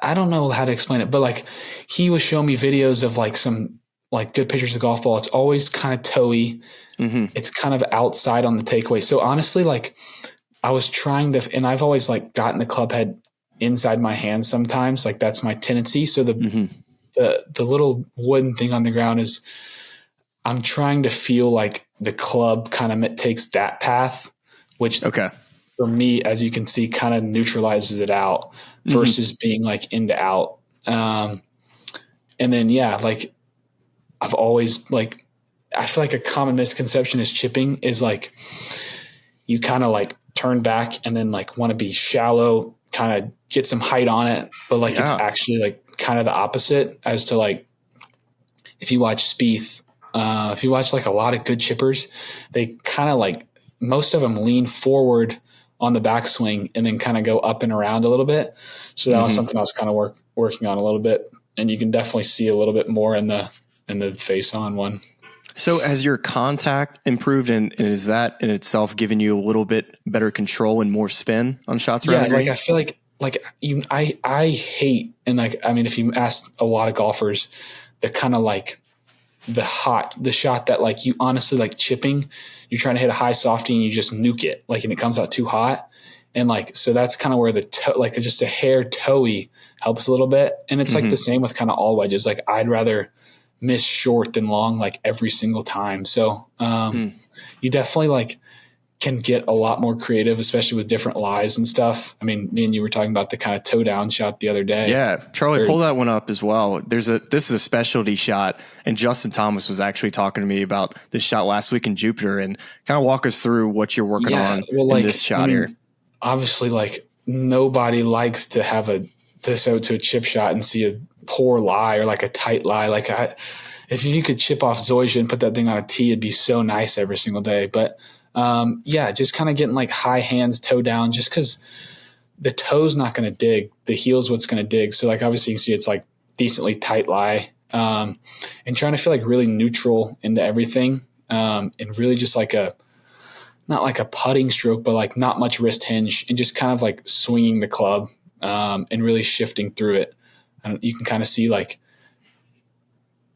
I don't know how to explain it, but like he was showing me videos of like some like good pictures of the golf ball. It's always kind of toey. Mm-hmm. It's kind of outside on the takeaway. So honestly, like I was trying to, and I've always like gotten the club head inside my hands sometimes. Like that's my tendency. So the little wooden thing on the ground is I'm trying to feel like the club kind of takes that path, which for me, as you can see, kind of neutralizes it out versus being like in to out. And then, yeah, like I've always like, I feel like a common misconception is chipping is like, you kind of like turn back and then like want to be shallow, kind of get some height on it. But like, it's actually like kind of the opposite as to like, if you watch Spieth, if you watch like a lot of good chippers, they kind of like, most of them lean forward on the backswing and then kind of go up and around a little bit. So that was something I was kind of working on a little bit. And you can definitely see a little bit more in the face on one. So has your contact improved and is that in itself giving you a little bit better control and more spin on shots around the greens? Like I feel like I hate, and like, I mean, if you ask a lot of golfers, the kind of like the shot that like you honestly like chipping, you're trying to hit a high softy and you just nuke it like, and it comes out too hot. And like, so that's kind of where like just a hair toey helps a little bit. And it's like the same with kind of all wedges. Like I'd rather miss short than long, like every single time. So you definitely like can get a lot more creative, especially with different lies and stuff. I mean, me and you were talking about the kind of toe down shot the other day. Yeah. Charlie, pull that one up as well. This is a specialty shot. And Justin Thomas was actually talking to me about this shot last week in Jupiter and kind of walk us through what you're working on in this shot here. Obviously like nobody likes to have to a chip shot and see a poor lie or like a tight lie. Like if you could chip off Zoysia and put that thing on a tee, it'd be so nice every single day. But just kind of getting like high hands, toe down, just because the toe's not going to dig. The heel's what's going to dig. So like obviously you can see it's like decently tight lie, and trying to feel like really neutral into everything, and really just like not like a putting stroke, but like not much wrist hinge and just kind of like swinging the club, and really shifting through it. And you can kind of see like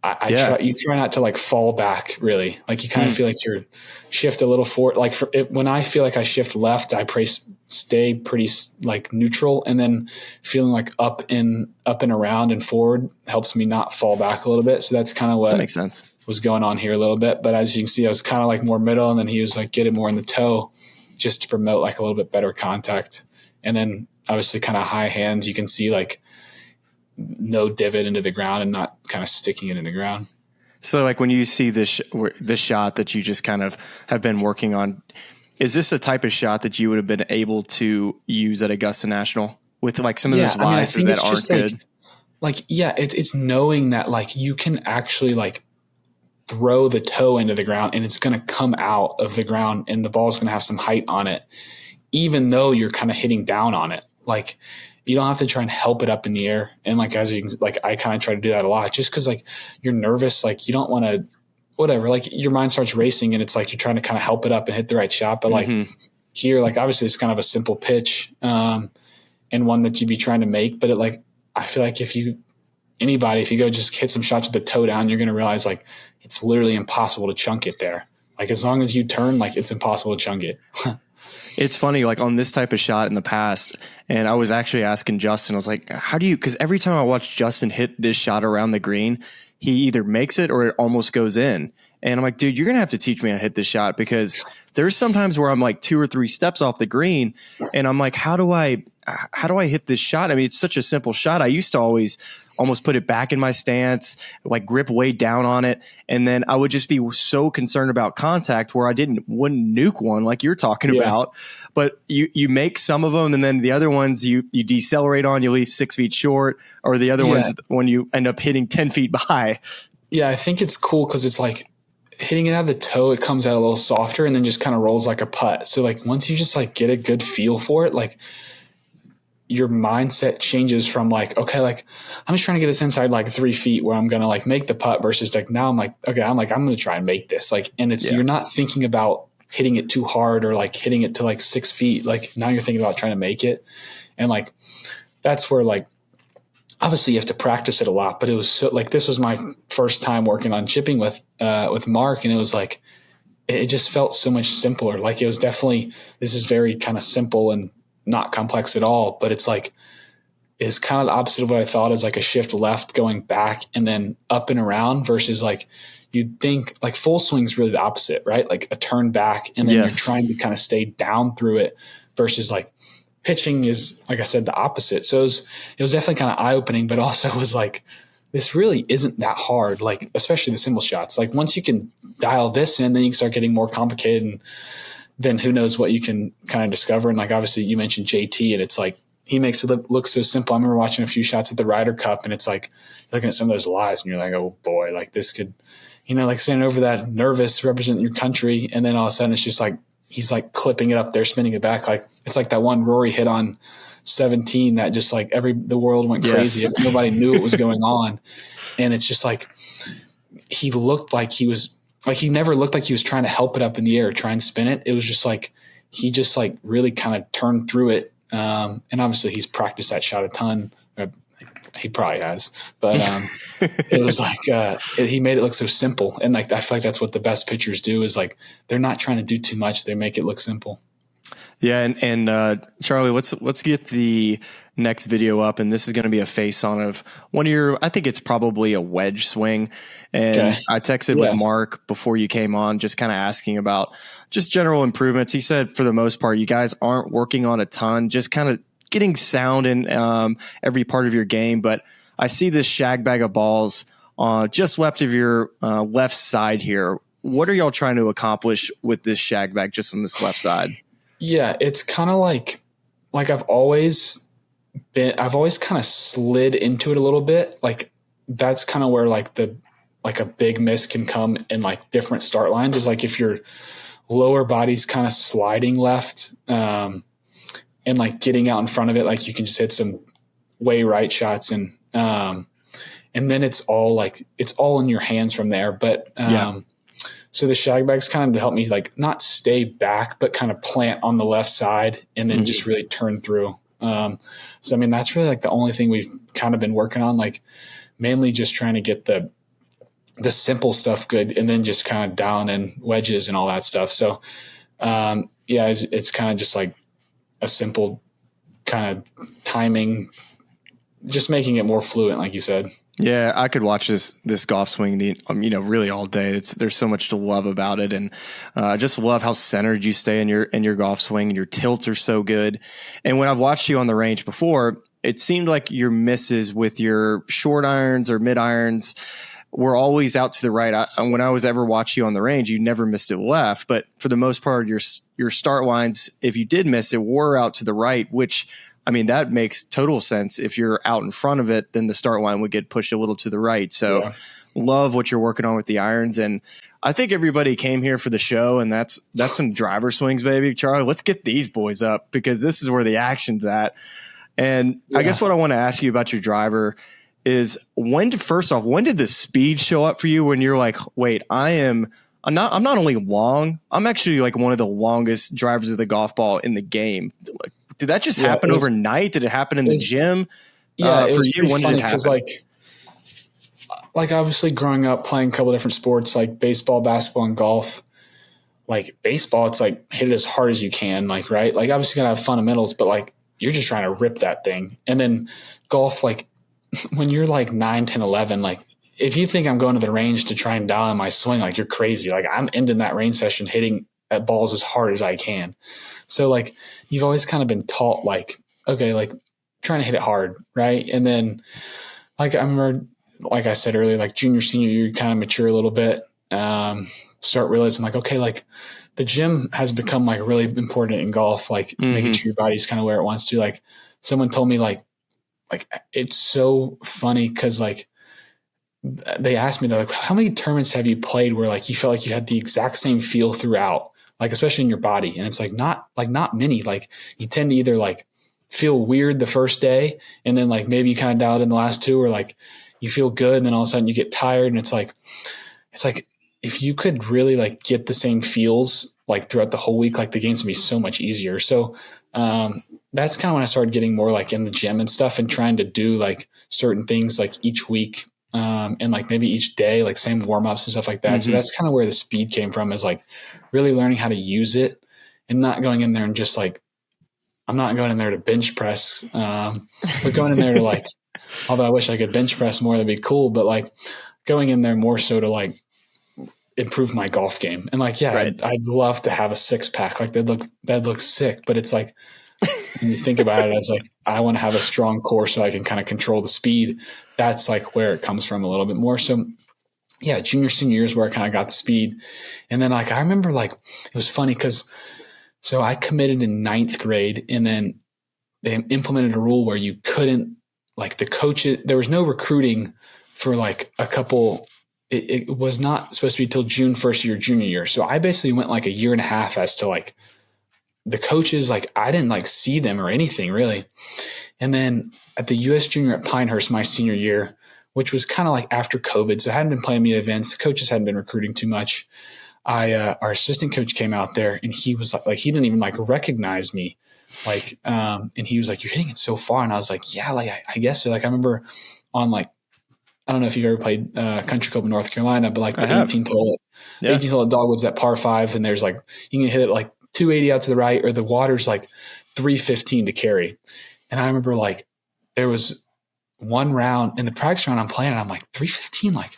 you try not to like fall back really. Like you kind of feel like you're shift a little forward. Like when I feel like I shift left, I stay pretty like neutral, and then feeling like up and around and forward helps me not fall back a little bit. So that's kind of what That makes sense. was going on here a little bit. But as you can see, I was kind of like more middle, and then he was like getting more in the toe just to promote like a little bit better contact. And then obviously kind of high hands, you can see like no divot into the ground and not kind of sticking it in the ground. So like when you see this shot that you just kind of have been working on, is this a type of shot that you would have been able to use at Augusta National with like some of those lies that aren't good? It's knowing that like you can actually like throw the toe into the ground and it's going to come out of the ground and the ball is going to have some height on it, even though you're kind of hitting down on it. Like you don't have to try and help it up in the air. And like, as you can, like, I kind of try to do that a lot just cause like you're nervous. Like you don't want to, whatever, like your mind starts racing and it's like, you're trying to kind of help it up and hit the right shot. But like here, like obviously it's kind of a simple pitch and one that you'd be trying to make, but I feel like if you go just hit some shots with the toe down, you're going to realize like it's literally impossible to chunk it there. Like as long as you turn, like it's impossible to chunk it. It's funny, like on this type of shot in the past, and I was actually asking Justin, I was like, how do you, because every time I watch Justin hit this shot around the green, he either makes it or it almost goes in. And I'm like, dude, you're going to have to teach me how to hit this shot, because there's sometimes where I'm like 2 or 3 steps off the green and I'm like, how do I hit this shot? I mean, it's such a simple shot. I used to always almost put it back in my stance, like grip way down on it. And then I would just be so concerned about contact where I wouldn't nuke one like you're talking about. But you make some of them, and then the other ones you decelerate on, you leave 6 feet short, or the other ones when you end up hitting 10 feet by. Yeah, I think it's cool because it's like hitting it out of the toe, it comes out a little softer and then just kind of rolls like a putt. So like once you just like get a good feel for it, like your mindset changes from like, okay, like I'm just trying to get this inside like 3 feet where I'm going to like make the putt versus like now I'm like, okay, I'm going to try and make this. Like, and it's, you're not thinking about hitting it too hard or like hitting it to like 6 feet. Like now you're thinking about trying to make it. And like, that's where like, obviously you have to practice it a lot, but it was so like, this was my first time working on chipping with Mark. And it was like, it just felt so much simpler. Like it was definitely, this is very kind of simple and not complex at all, but it's like, is kind of the opposite of what I thought is like a shift left going back and then up and around versus like, you'd think like full swing is really the opposite, right? Like a turn back and then you're trying to kind of stay down through it versus like pitching is, like I said, the opposite. So it was definitely kind of eye opening, but also was like, this really isn't that hard. Like, especially the simple shots. Like once you can dial this in, then you can start getting more complicated and then who knows what you can kind of discover. And like, obviously you mentioned JT and it's like, he makes it look so simple. I remember watching a few shots at the Ryder Cup and it's like looking at some of those lives and you're like, oh boy, like this could, like standing over that nervous representing your country. And then all of a sudden it's just like, he's like clipping it up there, spinning it back. Like it's like that one Rory hit on 17 that just like the world went crazy. Yes. Nobody knew what was going on. And it's just like, he looked like he was like, he never looked like he was trying to help it up in the air, try and spin it. It was just like, he just like really kind of turned through it. And obviously he's practiced that shot a ton. He probably has, but it was like he made it look so simple. And like I feel like that's what the best pitchers do is like they're not trying to do too much. They make it look simple. Yeah, and Charlie, let's get the next video up, and this is going to be a face on of one of your. I think it's probably a wedge swing, and I texted with Mark before you came on, just kind of asking about just general improvements. He said for the most part, you guys aren't working on a ton, just kind of getting sound in every part of your game. But I see this shag bag of balls just left of your left side here. What are y'all trying to accomplish with this shag bag just on this left side? Yeah, it's kind of like I've always kind of slid into it a little bit. Like that's kind of where like a big miss can come in like different start lines is like if your lower body's kind of sliding left and like getting out in front of it, like you can just hit some way right shots and then it's all in your hands from there. But so the shag bag's kind of to help me like not stay back, but kind of plant on the left side and then just really turn through. So, I mean, that's really like the only thing we've kind of been working on, like mainly just trying to get the the simple stuff good, and then just kind of dialing in wedges and all that stuff. So, it's kind of just like a simple kind of timing, just making it more fluent, like you said. Yeah, I could watch this golf swing, really all day. There's so much to love about it, and I just love how centered you stay in your golf swing, and your tilts are so good. And when I've watched you on the range before, it seemed like your misses with your short irons or mid irons were always out to the right. When I was ever watch you on the range, you never missed it left, but for the most part, your start lines, if you did miss it, were out to the right, which, I mean, that makes total sense. If you're out in front of it, then the start line would get pushed a little to the right. So love what you're working on with the irons. And I think everybody came here for the show, and that's some driver swings, baby. Charlie, let's get these boys up, because this is where the action's at. And I guess what I want to ask you about your driver is, when did the speed show up for you, when you're like, wait, I'm not only long, I'm actually like one of the longest drivers of the golf ball in the game. Like, did that just happen overnight? Did it happen in the gym? Yeah, for you, when did it happen? Like obviously growing up playing a couple different sports like baseball, basketball, and golf. Like baseball, it's like hit it as hard as you can, like, right? Like obviously gotta have fundamentals, but like you're just trying to rip that thing. And then golf, like when you're like 9, 10, 11, like if you think I'm going to the range to try and dial in my swing, like you're crazy. Like I'm ending that range session hitting at balls as hard as I can. So like you've always kind of been taught like, okay, like trying to hit it hard, right? And then like I remember, like I said earlier, like junior, senior year, you kind of mature a little bit, start realizing like, okay, like the gym has become like really important in golf, like making sure your body's kind of where it wants to. Like someone told me like it's so funny because like they asked me, they're like, how many tournaments have you played where like you felt like you had the exact same feel throughout, like especially in your body? And it's like not many. Like you tend to either like feel weird the first day, and then like maybe you kind of dialed in the last two, or like you feel good, and then all of a sudden you get tired. And it's like if you could really like get the same feels like throughout the whole week, like the games would be so much easier. So that's kind of when I started getting more like in the gym and stuff, and trying to do like certain things like each week, and like maybe each day, like same warm-ups and stuff like that. So that's kind of where the speed came from, is like really learning how to use it, and not going in there and just like, I'm not going in there to bench press, but going in there to like, although I wish I could bench press more, that'd be cool. But like going in there more so to like improve my golf game. And like, right. I'd love to have a 6-pack. Like that'd look sick. But it's like, when you think about it as like, I want to have a strong core so I can kind of control the speed. That's like where it comes from a little bit more. So yeah, junior, senior years where I kind of got the speed. And then like, I remember like, it was funny because so I committed in 9th grade, and then they implemented a rule where you couldn't, like the coaches, there was no recruiting for like a couple, it was not supposed to be till June 1st of your junior year. So I basically went like a year and a half as to like the coaches, like I didn't like see them or anything really. And then at the US Junior at Pinehurst, my senior year, which was kind of like after COVID, so I hadn't been playing many events, the coaches hadn't been recruiting too much. Our assistant coach came out there, and he was like, he didn't even like recognize me. Like, and he was like, you're hitting it so far. And I was like, yeah, like, I guess so. Like, I remember on like, I don't know if you've ever played Country Club in North Carolina, but like the 18th hole, the 18th hole at Dogwood's that par 5. And there's like, you can hit it like 280 out to the right, or the water's like 315 to carry. And I remember like, there was one round in the practice round I'm playing, and I'm like 315, like,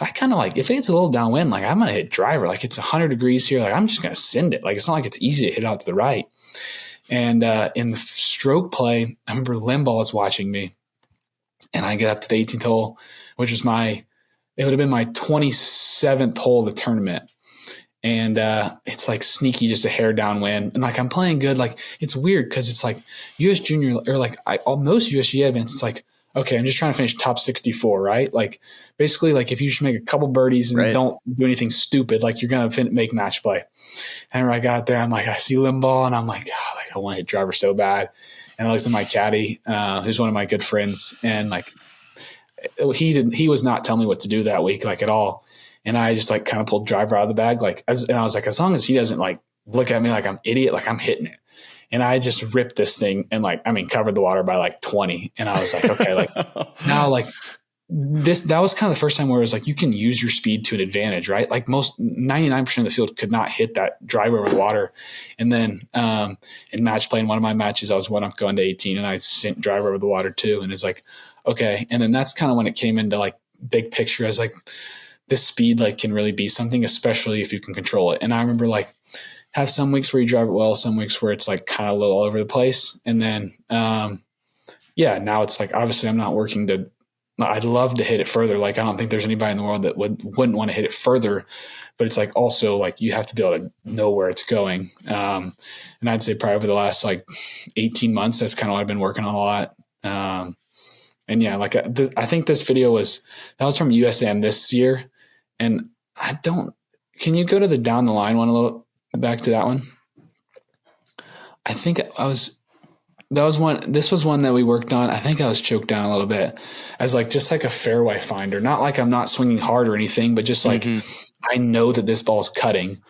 I kind of like, if it's a little downwind, like I'm going to hit driver, like it's 100 degrees here. Like I'm just going to send it. Like, it's not like it's easy to hit out to the right. And in the stroke play, I remember Limbaugh was watching me, and I get up to the 18th hole, which was it would have been my 27th hole of the tournament. And it's like sneaky, just a hair downwind. And like, I'm playing good. Like it's weird, cause it's like US Junior, or like most USGA events, it's like, okay, I'm just trying to finish top 64, right? Like basically, like if you just make a couple birdies and don't do anything stupid, like you're going to make match play. And when I got there, I'm like, I see Limbaugh, and I'm like, oh, like I want to hit driver so bad. And I looked at my caddy, who's one of my good friends, and like he was not telling me what to do that week, like at all. And I just like kind of pulled driver out of the bag, like, and I was like, as long as he doesn't like look at me like I'm idiot, like I'm hitting it. And I just ripped this thing and like, I mean, covered the water by like 20. And I was like, okay, like now, like that was kind of the first time where it was like, you can use your speed to an advantage, right? Like 99% of the field could not hit that driver over the water. And then in match play, in one of my matches, I was one up going to 18 and I sent driver over the water too. And it's like, okay. And then that's kind of when it came into like big picture. I was like, this speed like can really be something, especially if you can control it. And I remember like have some weeks where you drive it well, some weeks where it's like kind of a little all over the place. And then, now it's like, obviously I'm not working to, I'd love to hit it further. Like, I don't think there's anybody in the world that wouldn't want to hit it further, but it's like, also like you have to be able to know where it's going. And I'd say probably over the last like 18 months, that's kind of what I've been working on a lot. And yeah, like I think this video was from USM this year. And can you go to the down the line one a little back to that one? I think this was one that we worked on. I think I was choked down a little bit as like, just like a fairway finder, not like I'm not swinging hard or anything, but just like, I know that this ball's cutting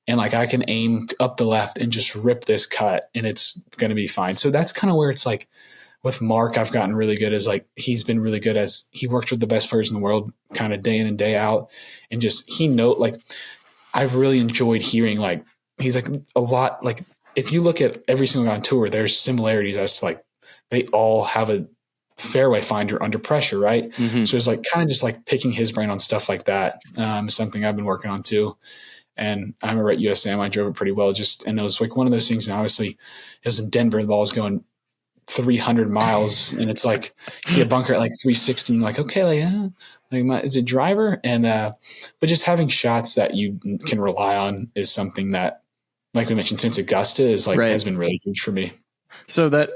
and like, I can aim up the left and just rip this cut and it's going to be fine. So that's kind of where it's like with Mark, I've gotten really good as like, he's been really good as he works with the best players in the world kind of day in and day out. And just, like, I've really enjoyed hearing like, he's like a lot, like, if you look at every single guy on tour, there's similarities as to like, they all have a fairway finder under pressure. Right. Mm-hmm. So it's like kind of just like picking his brain on stuff like that is something I've been working on too. And I remember at USM, I drove it pretty well and it was like one of those things. And obviously it was in Denver, the ball was going 300 miles and it's like, you see a bunker at like 360 and you're like, okay, like, is it driver? And, but just having shots that you can rely on is something that, like we mentioned, since Augusta is like, has been really huge for me. So that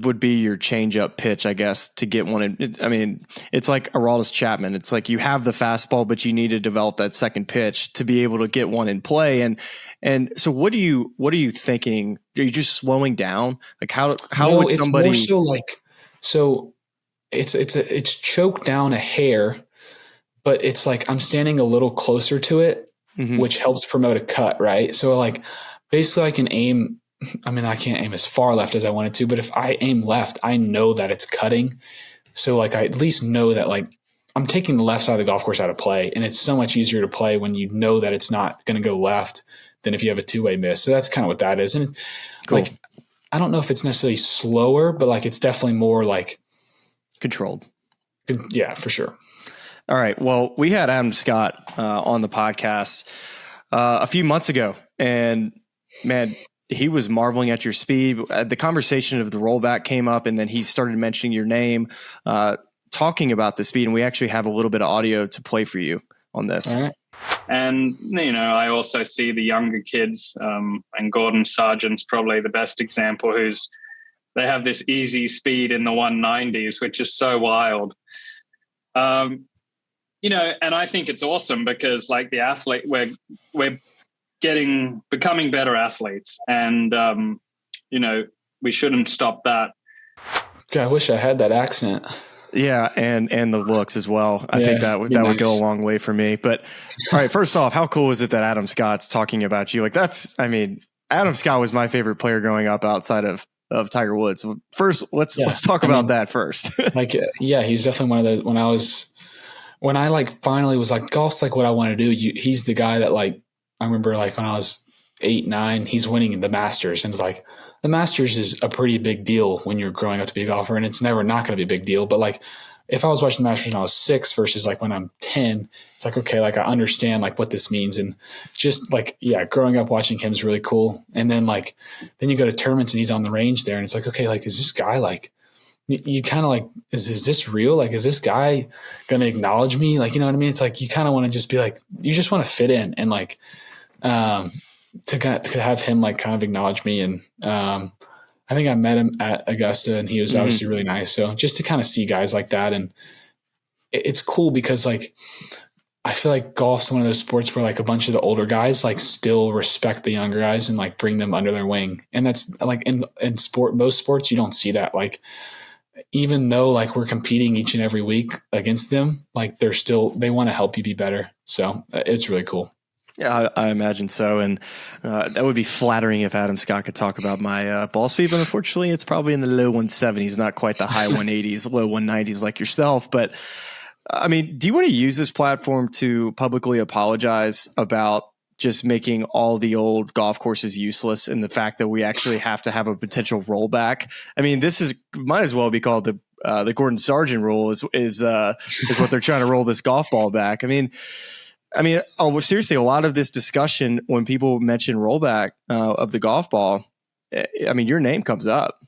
would be your change up pitch, I guess, to get one. It's like Aroldis Chapman. It's like you have the fastball, but you need to develop that second pitch to be able to get one in play. And so what are you thinking? Are you just slowing down? Like how would somebody? It's more so like, so it's choked down a hair, but it's like I'm standing a little closer to it, which helps promote a cut, right? So like basically I can aim. I can't aim as far left as I wanted to, but if I aim left, I know that it's cutting. So like I at least know that like I'm taking the left side of the golf course out of play, and it's so much easier to play when you know that it's not going to go left than if you have a two-way miss. So that's kind of what that is. And cool. Like I don't know if it's necessarily slower, but like it's definitely more like controlled. Yeah, for sure. All right. Well, we had Adam Scott on the podcast a few months ago, and man, he was marveling at your speed. The conversation of the rollback came up, and then he started mentioning your name, talking about the speed. And we actually have a little bit of audio to play for you on this. All right. And, I also see the younger kids, and Gordon Sargent's probably the best example, they have this easy speed in the 190s, which is so wild. And I think it's awesome because like the athlete, we're becoming better athletes, and we shouldn't stop that. God, I wish I had that accent. Yeah, and the looks as well. I think that would go a long way for me. But all right, first off, how cool is it that Adam Scott's talking about you? Like Adam Scott was my favorite player growing up outside of Tiger Woods. First, let's talk about that first. He's definitely one of those. When I like finally was like, golf's like what I want to do. He's the guy that like. I remember like when I was 8, 9, he's winning the Masters, and it's like the Masters is a pretty big deal when you're growing up to be a golfer, and it's never not going to be a big deal. But like if I was watching the Masters when I was 6 versus like when I'm 10, it's like, okay, like I understand like what this means. And just like, growing up watching him is really cool. And then then you go to tournaments and he's on the range there, and it's like, okay, like is this guy like, you kind of like, is this real? Like, is this guy going to acknowledge me? Like, you know what I mean? It's like, you kind of want to just be like, you just want to fit in and like, to have him like kind of acknowledge me. And I think I met him at Augusta, and he was obviously really nice. So just to kind of see guys like that, and it's cool because like I feel like golf's one of those sports where like a bunch of the older guys like still respect the younger guys and like bring them under their wing. And that's like in most sports you don't see that. Like even though like we're competing each and every week against them, like they want to help you be better. So it's really cool. Yeah, I imagine so. And that would be flattering if Adam Scott could talk about my ball speed, but unfortunately it's probably in the low 170s, not quite the high 180s, low 190s like yourself. But I mean, do you want to use this platform to publicly apologize about just making all the old golf courses useless and the fact that we actually have to have a potential rollback? I mean, might as well be called the Gordon Sargent rule is what they're trying to roll this golf ball back. I mean, seriously, a lot of this discussion when people mention rollback of the golf ball, I mean, your name comes up.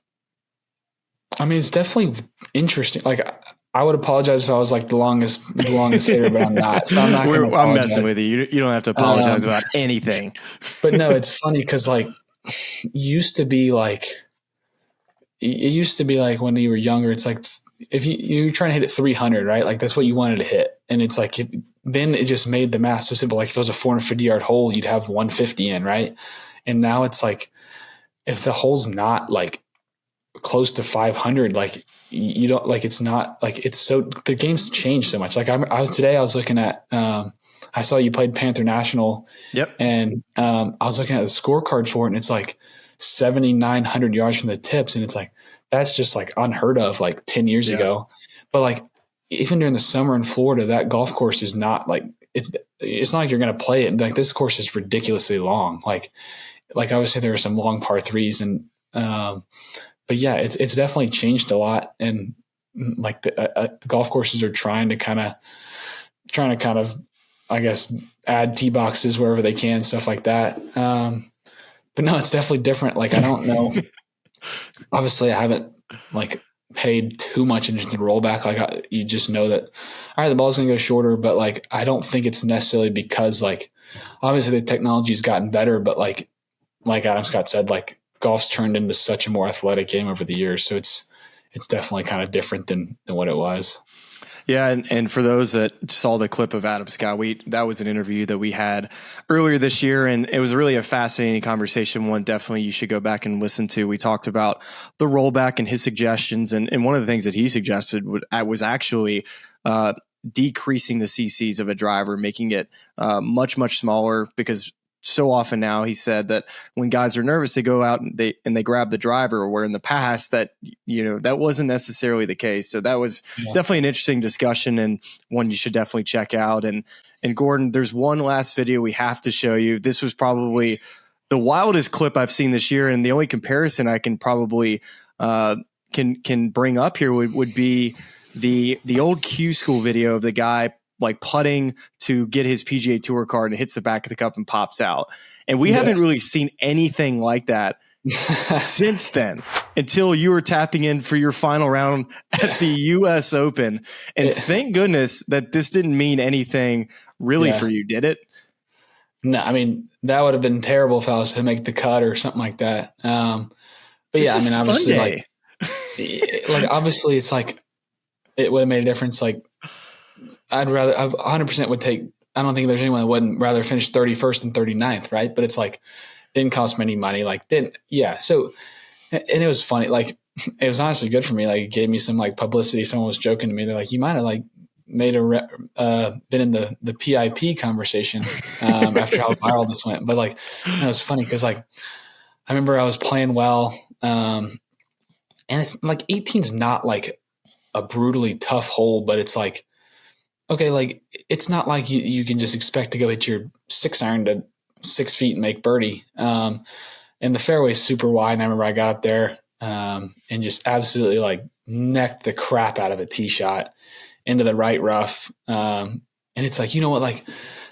I mean, it's definitely interesting. Like, I would apologize if I was like the longest hitter, but I'm not. So I'm not going to apologize. I'm messing with you. You don't have to apologize about anything. But no, it's funny because like it used to be like when you were younger, it's like if you're trying to hit it 300, right? Like that's what you wanted to hit. And it's like, then it just made the math so simple. Like if it was a 450-yard hole, you'd have 150 in, right? And now it's like, if the hole's not like close to 500, like you don't like, it's not like, it's so, the game's changed so much. Like I was looking at, I saw you played Panther National. Yep. And I was looking at the scorecard for it and it's like 7,900 yards from the tips. And it's like, that's just like unheard of like 10 years ago. But like, even during the summer in Florida, that golf course is not like, it's not like you're going to play it and be like, this course is ridiculously long. Like I would say there are some long par threes and, but yeah, it's definitely changed a lot. And like the golf courses are trying to kind of, I guess, add tee boxes wherever they can, stuff like that. But no, it's definitely different. Like, I don't know. Obviously I haven't like paid too much attention to rollback. Like you just know that, all right, the ball's going to go shorter, but like, I don't think it's necessarily because like, obviously the technology's gotten better, but like Adam Scott said, like golf's turned into such a more athletic game over the years. So it's definitely kind of different than what it was. Yeah, and for those that saw the clip of Adam Scott, that was an interview that we had earlier this year, and it was really a fascinating conversation. One definitely you should go back and listen to. We talked about the rollback and his suggestions, and one of the things that he suggested was actually decreasing the CCs of a driver, making it much, much smaller, because so often now he said that when guys are nervous, they go out and they grab the driver, where in the past that wasn't necessarily the case. So that was definitely an interesting discussion and one you should definitely check out. And Gordon, there's one last video we have to show you. This was probably the wildest clip I've seen this year, and the only comparison I can probably can bring up here would be the old Q School video of the guy like putting to get his PGA Tour card and hits the back of the cup and pops out. And we haven't really seen anything like that since then, until you were tapping in for your final round at the US Open. And thank goodness that this didn't mean anything really for you, did it? No, I mean, that would have been terrible if I was to make the cut or something like that. But yeah, I mean, obviously obviously it's like, it would have made a difference. Like, I 100% would take, I don't think there's anyone that wouldn't rather finish 31st than 39th. Right. But it's like, didn't cost me any money. So, and it was funny. Like, it was honestly good for me. Like, it gave me some like publicity. Someone was joking to me. They're like, you might've like made been in the PIP conversation, after how viral this went. But like, it was funny. Cause like, I remember I was playing well. And it's like 18's not like a brutally tough hole, but it's like, okay, like it's not like you can just expect to go hit your 6-iron to 6 feet and make birdie. And the fairway's super wide. And I remember I got up there and just absolutely like necked the crap out of a tee shot into the right rough. And it's like, you know what, like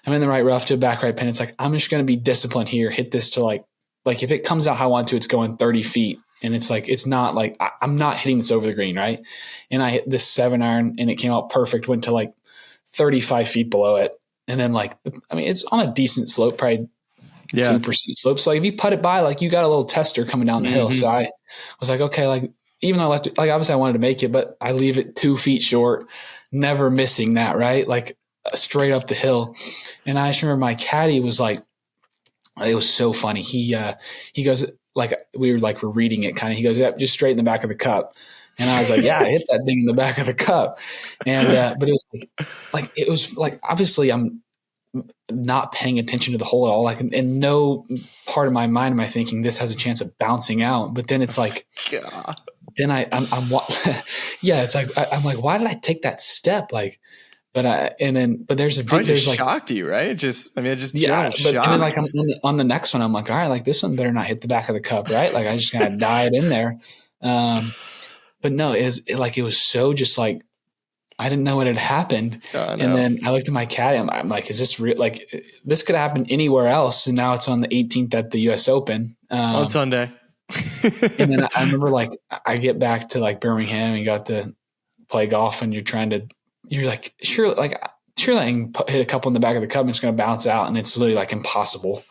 I'm in the right rough to a back right pin. It's like, I'm just going to be disciplined here. Hit this to like if it comes out how I want to, it's going 30 feet. And it's like, it's not like I'm not hitting this over the green. Right. And I hit this 7-iron and it came out perfect, went to like 35 feet below it. And then like, I mean, it's on a decent slope, probably 2% slope. So like if you put it by, like you got a little tester coming down the hill. So I was like, okay, like even though I left it, like obviously I wanted to make it, but I leave it 2 feet short, never missing that, right? Like straight up the hill. And I just remember my caddy was like, it was so funny. He goes, like we're reading it kind of, he goes, yep, just straight in the back of the cup. And I was like, yeah, I hit that thing in the back of the cup. And, but it was like, obviously I'm not paying attention to the hole at all. Like in no part of my mind am I thinking this has a chance of bouncing out. But then it's like, then I'm yeah, it's like, I'm like, why did I take that step? Like, but there's a Probably video. just shocked you, right? It just Yeah, general shock. and then like on the next one, I'm like, all right, like this one better not hit the back of the cup, right? Like I just kind of died in there. But no, it was so just like, I didn't know what had happened. And then I looked at my caddy. I'm like, is this real? Like this could happen anywhere else. And now it's on the 18th at the US Open. On Sunday. And then I remember like, I get back to like Birmingham and got to play golf, and you're like, sure I can hit a couple in the back of the cup and it's going to bounce out. And it's literally like impossible.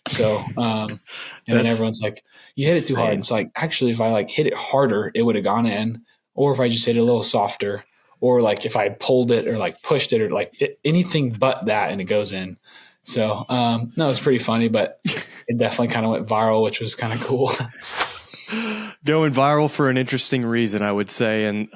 So, and then everyone's like, you hit it too hard. And it's like, actually, if I like hit it harder, it would have gone in. Or if I just hit it a little softer, or like if I pulled it or like pushed it or like anything but that, and it goes in. So, no, it's pretty funny, but it definitely kind of went viral, which was kind of cool. Going viral for an interesting reason, I would say. And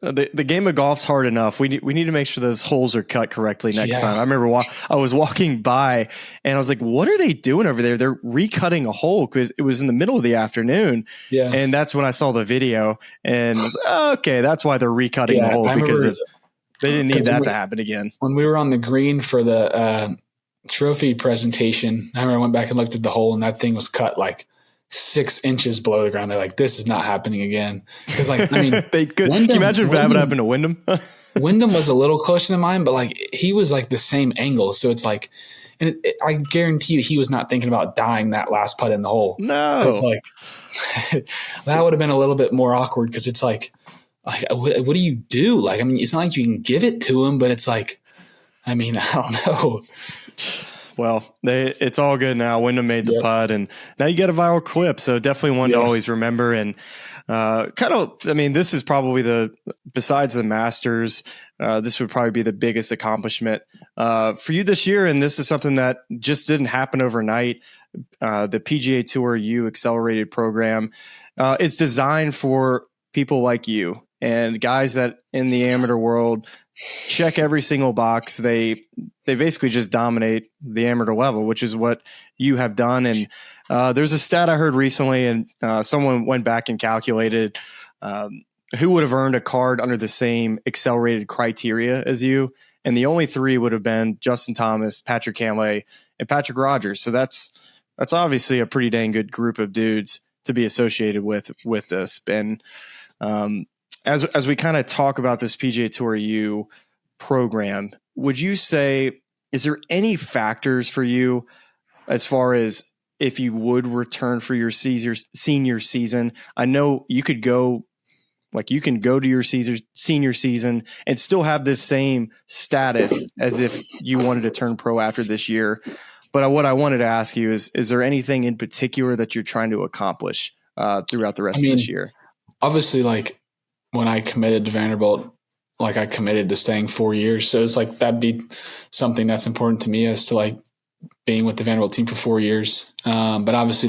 the game of golf's hard enough. We need to make sure those holes are cut correctly next time. I remember I was walking by and I was like, what are they doing over there? They're recutting a hole because it was in the middle of the afternoon. Yeah. And that's when I saw the video and I was like, okay, that's why they're recutting the hole, because they didn't need that to happen again. When we were on the green for the trophy presentation, I remember I went back and looked at the hole, and that thing was cut like 6 inches below the ground. They're like, this is not happening again. Because like, I mean, they could. Can you imagine if that would happen to Wyndham? Wyndham was a little closer than mine, but like he was like the same angle. So it's like, and I guarantee you, he was not thinking about dying that last putt in the hole. No. So it's like, that would have been a little bit more awkward, because it's like what do you do? Like, I mean, it's not like you can give it to him, but it's like, I mean, I don't know. Well, it's all good now. Wyndham made the putt, and now you get a viral clip. So definitely one to always remember. And this is probably besides the Masters, this would probably be the biggest accomplishment for you this year. And this is something that just didn't happen overnight. The PGA Tour U Accelerated program is designed for people like you and guys that in the amateur world check every single box. They basically just dominate the amateur level, which is what you have done. And there's a stat I heard recently, and someone went back and calculated who would have earned a card under the same accelerated criteria as you. And the only 3 would have been Justin Thomas, Patrick Cantlay, and Patrick Rogers. So that's obviously a pretty dang good group of dudes to be associated with this. And as we kind of talk about this PGA Tour U program, would you say, is there any factors for you as far as if you would return for your senior season? I know you could go, like you can go to your senior season and still have this same status as if you wanted to turn pro after this year. But what I wanted to ask you is there anything in particular that you're trying to accomplish throughout the rest of this year? Obviously, like when I committed to Vanderbilt, like I committed to staying 4 years. So it's like, that'd be something that's important to me, as to like being with the Vanderbilt team for 4 years. But obviously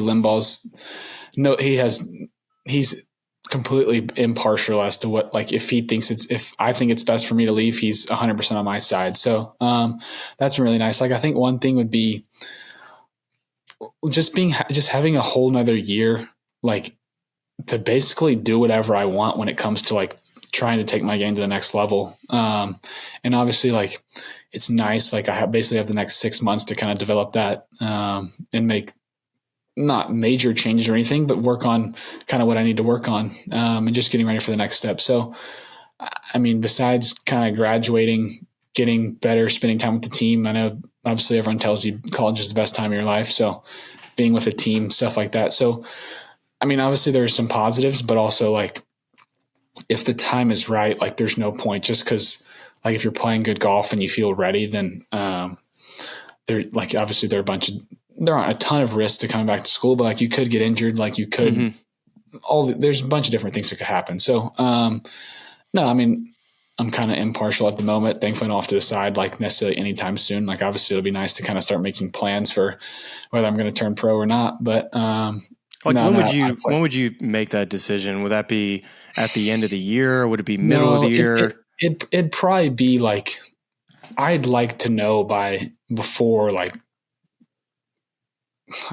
he's completely impartial as to what, like, if I think it's best for me to leave, he's 100% on my side. So that's really nice. Like, I think one thing would be just having a whole nother year, like, to basically do whatever I want when it comes to like trying to take my game to the next level. And obviously, like, it's nice. Like, I basically have the next 6 months to kind of develop that and make not major changes or anything, but work on kind of what I need to work on and just getting ready for the next step. So, I mean, besides kind of graduating, getting better, spending time with the team, I know obviously everyone tells you college is the best time of your life. So being with a team, stuff like that. So, I mean, obviously there's some positives, but also like if the time is right, like there's no point just because like if you're playing good golf and you feel ready, then there like obviously there aren't a ton of risks to coming back to school, but like you could get injured, like you could there's a bunch of different things that could happen. So no, I mean, I'm kind of impartial at the moment. Thankfully, I don't have to decide like necessarily anytime soon. Like obviously it'll be nice to kind of start making plans for whether I'm going to turn pro or not, but like when would you make that decision? Would that be at the end of the year? Or would it be middle of the year? It'd probably be like, I'd like to know before like,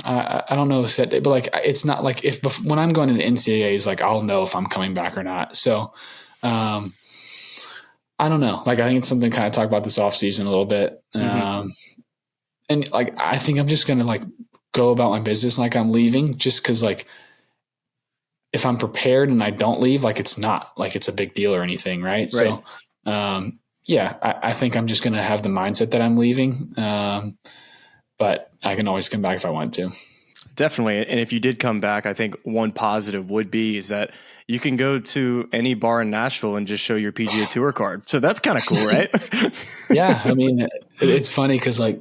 I don't know a set date, but like, it's not like when I'm going into NCAAs, like I'll know if I'm coming back or not. So, I don't know. Like, I think it's something to kind of talk about this off season a little bit. And like, I think I'm just going to like go about my business like I'm leaving, just because like if I'm prepared and I don't leave, like it's not like it's a big deal or anything. Right. So, I think I'm just going to have the mindset that I'm leaving. But I can always come back if I want to. Definitely. And if you did come back, I think one positive would be is that you can go to any bar in Nashville and just show your PGA Tour card. So that's kind of cool, right? Yeah. I mean, it's funny because like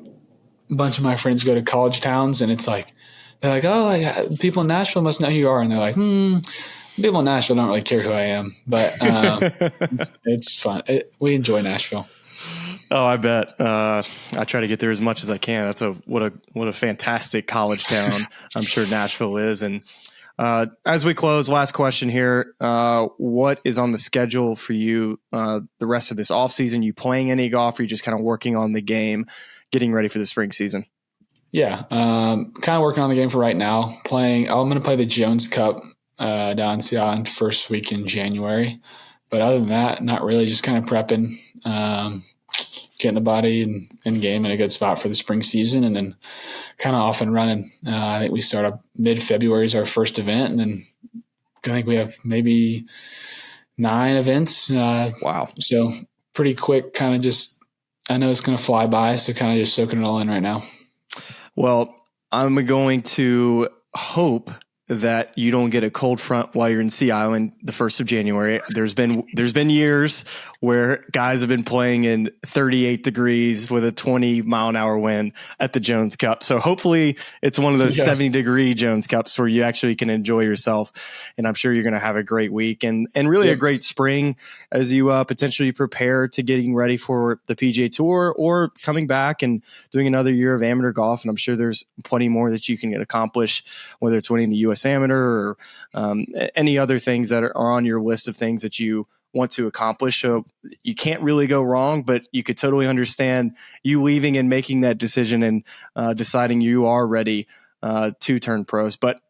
a bunch of my friends go to college towns and it's like, they're like, oh, like, people in Nashville must know who you are. And they're like, people in Nashville don't really care who I am. But it's fun. We enjoy Nashville. Oh, I bet. I try to get there as much as I can. That's what a fantastic college town I'm sure Nashville is. And as we close, last question here. What is on the schedule for you the rest of this offseason? You playing any golf, or are you just kind of working on the game, getting ready for the spring season? Yeah, kind of working on the game for right now. I'm going to play the Jones Cup down in Seattle first week in January. But other than that, not really, just kind of prepping, getting the body and game in a good spot for the spring season, and then kind of off and running. I think we start up mid-February is our first event, and then I think we have maybe 9 events. Wow. So pretty quick, kind of just, I know it's going to fly by, so kind of just soaking it all in right now. Well, I'm going to hope that you don't get a cold front while you're in Sea Island the 1st of January. There's been years where guys have been playing in 38 degrees with a 20-mile-an-hour wind at the Jones Cup. So hopefully it's one of those 70-degree Jones Cups where you actually can enjoy yourself. And I'm sure you're going to have a great week and really a great spring as you potentially prepare to getting ready for the PGA Tour or coming back and doing another year of amateur golf. And I'm sure there's plenty more that you can accomplish, whether it's winning the U.S. Amateur or any other things that are on your list of things that you want to accomplish. So you can't really go wrong, but you could totally understand you leaving and making that decision and deciding you are ready to turn pros. But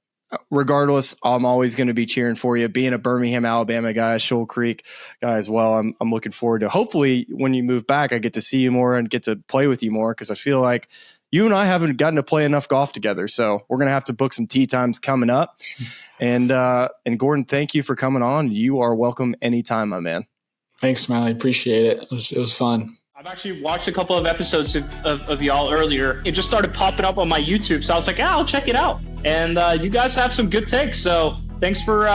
regardless, I'm always going to be cheering for you. Being a Birmingham, Alabama guy, Shoal Creek guy as well, I'm looking forward to, hopefully when you move back, I get to see you more and get to play with you more, because I feel like you and I haven't gotten to play enough golf together. So we're going to have to book some tee times coming up. And Gordon, thank you for coming on. You are welcome anytime, my man. Thanks, Smylie. Appreciate it. It was fun. I've actually watched a couple of episodes of y'all earlier. It just started popping up on my YouTube. So I was like, I'll check it out. And you guys have some good takes. So thanks for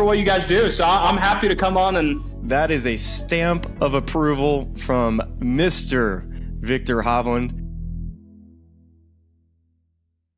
what you guys do. So I'm happy to come on. And that is a stamp of approval from Mr. Victor Hovland.